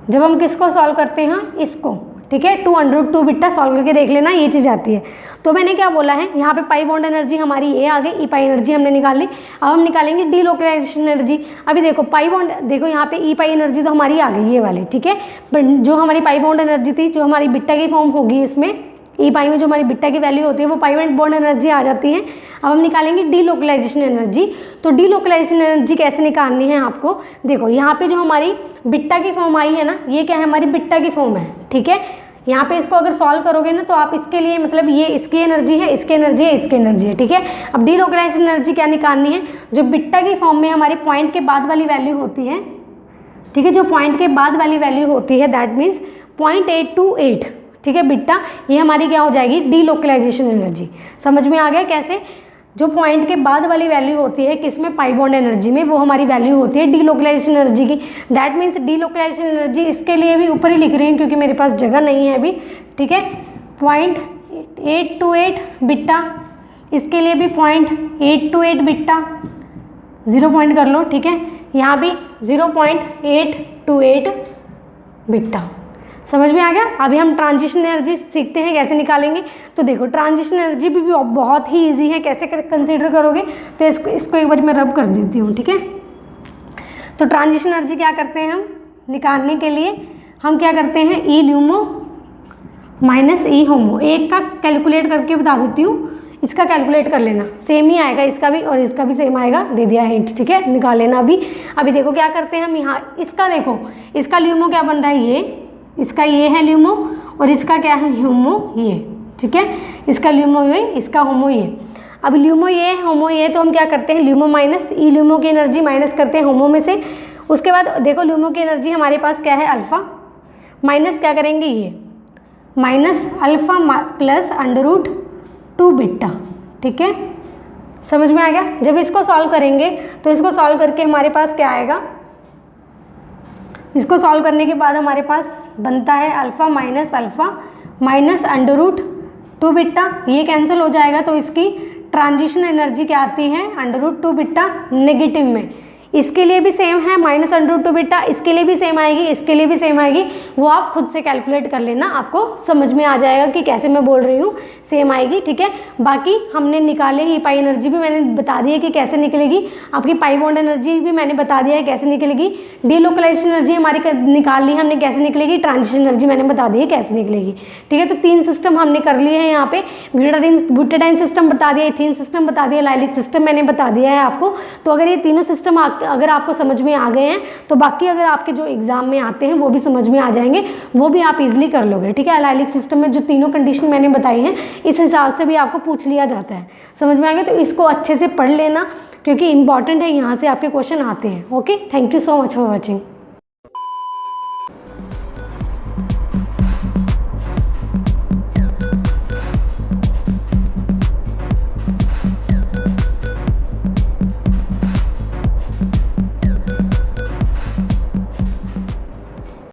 [SPEAKER 1] जब हम किसको सॉल्व करते हैं, इसको, ठीक है, 2 बीटा सॉल्व करके देख लेना, ये चीज़ आती है। तो मैंने क्या बोला है, यहाँ पे पाई बॉन्ड एनर्जी हमारी ये आ गई, ई पाई एनर्जी हमने निकाल ली। अब हम निकालेंगे डीलोकलाइजेशन एनर्जी। अभी देखो पाई बॉन्ड, देखो यहाँ पे ई पाई एनर्जी तो हमारी आ गई ये वाली, ठीक है। बट जो हमारी पाई बॉन्ड एनर्जी थी, जो हमारी बीटा की फॉर्म होगी इसमें, ई पाई में जो हमारी बीटा की वैल्यू होती है वो पाई बॉन्ड एनर्जी आ जाती है। अब हम निकालेंगे डीलोकलाइजेशन एनर्जी। तो डीलोकलाइजेशन एनर्जी कैसे निकालनी है आपको, देखो यहाँ पे जो हमारी बीटा की फॉर्म आई है ना, ये क्या है हमारी बीटा की फॉर्म है, ठीक है। यहाँ पे इसको अगर सॉल्व करोगे ना तो आप इसके लिए मतलब ये इसकी एनर्जी है, इसकी एनर्जी है, इसकी एनर्जी है, ठीक है। अब डीलोकलाइजेशन एनर्जी क्या निकालनी है, जो बीटा की फॉर्म में हमारे पॉइंट के बाद वाली वैल्यू होती है, ठीक है, जो पॉइंट के बाद वाली वैल्यू होती है दैट मीन्स 0.828, ठीक है बीटा, ये हमारी क्या हो जाएगी डीलोकलाइजेशन एनर्जी। समझ में आ गया कैसे, जो पॉइंट के बाद वाली वैल्यू होती है किसमें, पाई बॉन्ड एनर्जी में, वो हमारी वैल्यू होती है डीलोकलाइजेशन एनर्जी की। दैट मीन्स डीलोकलाइजेशन एनर्जी, इसके लिए भी ऊपर ही लिख रही हूँ क्योंकि मेरे पास जगह नहीं है अभी, ठीक है। 0.828 बीटा, इसके लिए भी 0.828 बीटा, 0 पॉइंट कर लो, ठीक है, यहाँ भी 0.828 बीटा। समझ में आ गया। अभी हम ट्रांजिशन एनर्जी सीखते हैं कैसे निकालेंगे। तो देखो ट्रांजिशन एनर्जी भी बहुत ही इजी है, कैसे कंसीडर करोगे, तो इसको एक बार मैं रब कर देती हूँ, ठीक है। तो ट्रांजिशन एनर्जी क्या करते हैं हम निकालने के लिए, हम क्या करते हैं ई ल्यूमो माइनस ई होमो, एक का कैलकुलेट करके बता देती हूँ, इसका कैलकुलेट कर लेना, सेम ही आएगा इसका भी और इसका भी सेम आएगा, दे दिया हिंट, ठीक है, निकाल लेना अभी। अभी देखो क्या करते हैं हम यहाँ, इसका देखो, इसका ल्यूमो क्या बन रहा है, ये इसका ये है ल्यूमो और इसका क्या है होमो ये, ठीक है, इसका ल्यूमो ये, इसका होमो ये। अब ल्यूमो ये होमो ये, तो हम क्या करते हैं ल्यूमो माइनस ई ल्यूमो की एनर्जी माइनस करते हैं होमो में से। उसके बाद देखो ल्यूमो की एनर्जी हमारे पास क्या है अल्फ़ा, माइनस क्या करेंगे ये माइनस अल्फ़ा प्लस √2 बीटा, ठीक है, समझ में आ गया। जब इसको सॉल्व करेंगे तो इसको सॉल्व करके हमारे पास क्या आएगा, इसको सॉल्व करने के बाद हमारे पास बनता है अल्फ़ा माइनस √2 बीटा, ये कैंसिल हो जाएगा। तो इसकी ट्रांजिशन एनर्जी क्या आती है √2 बीटा नेगेटिव में। इसके लिए भी सेम है माइनस √2 बीटा, इसके लिए भी सेम आएगी, इसके लिए भी सेम आएगी, वो आप खुद से कैलकुलेट कर लेना, आपको समझ में आ जाएगा कि कैसे मैं बोल रही हूँ, सेम आएगी, ठीक है। बाकी हमने निकाले ही पाई एनर्जी भी मैंने बता दी है कि कैसे निकलेगी, आपकी पाई बॉन्ड एनर्जी भी मैंने बता दिया है कैसे निकलेगी, डीलोकलाइजेशन एनर्जी हमारी निकाल ली हमने कैसे निकलेगी, ट्रांजिशन एनर्जी मैंने बता दी है कैसे निकलेगी, ठीक है। तो 3 सिस्टम हमने कर लिए हैं यहाँ पे, ब्यूटाडाइन सिस्टम बता दिया, इथीन सिस्टम बता दिया, लाइलिक सिस्टम मैंने बता दिया है आपको। तो अगर ये तीनों सिस्टम अगर आपको समझ में आ गए हैं तो बाकी अगर आपके जो एग्ज़ाम में आते हैं वो भी समझ में आ जाएंगे, वो भी आप इजीली कर लोगे। ठीक है, एलाइलिक सिस्टम में जो तीनों कंडीशन मैंने बताई हैं इस हिसाब से भी आपको पूछ लिया जाता है। समझ में आ गया? तो इसको अच्छे से पढ़ लेना क्योंकि इंपॉर्टेंट है, यहाँ से आपके क्वेश्चन आते हैं। Okay, thank you so much for watching.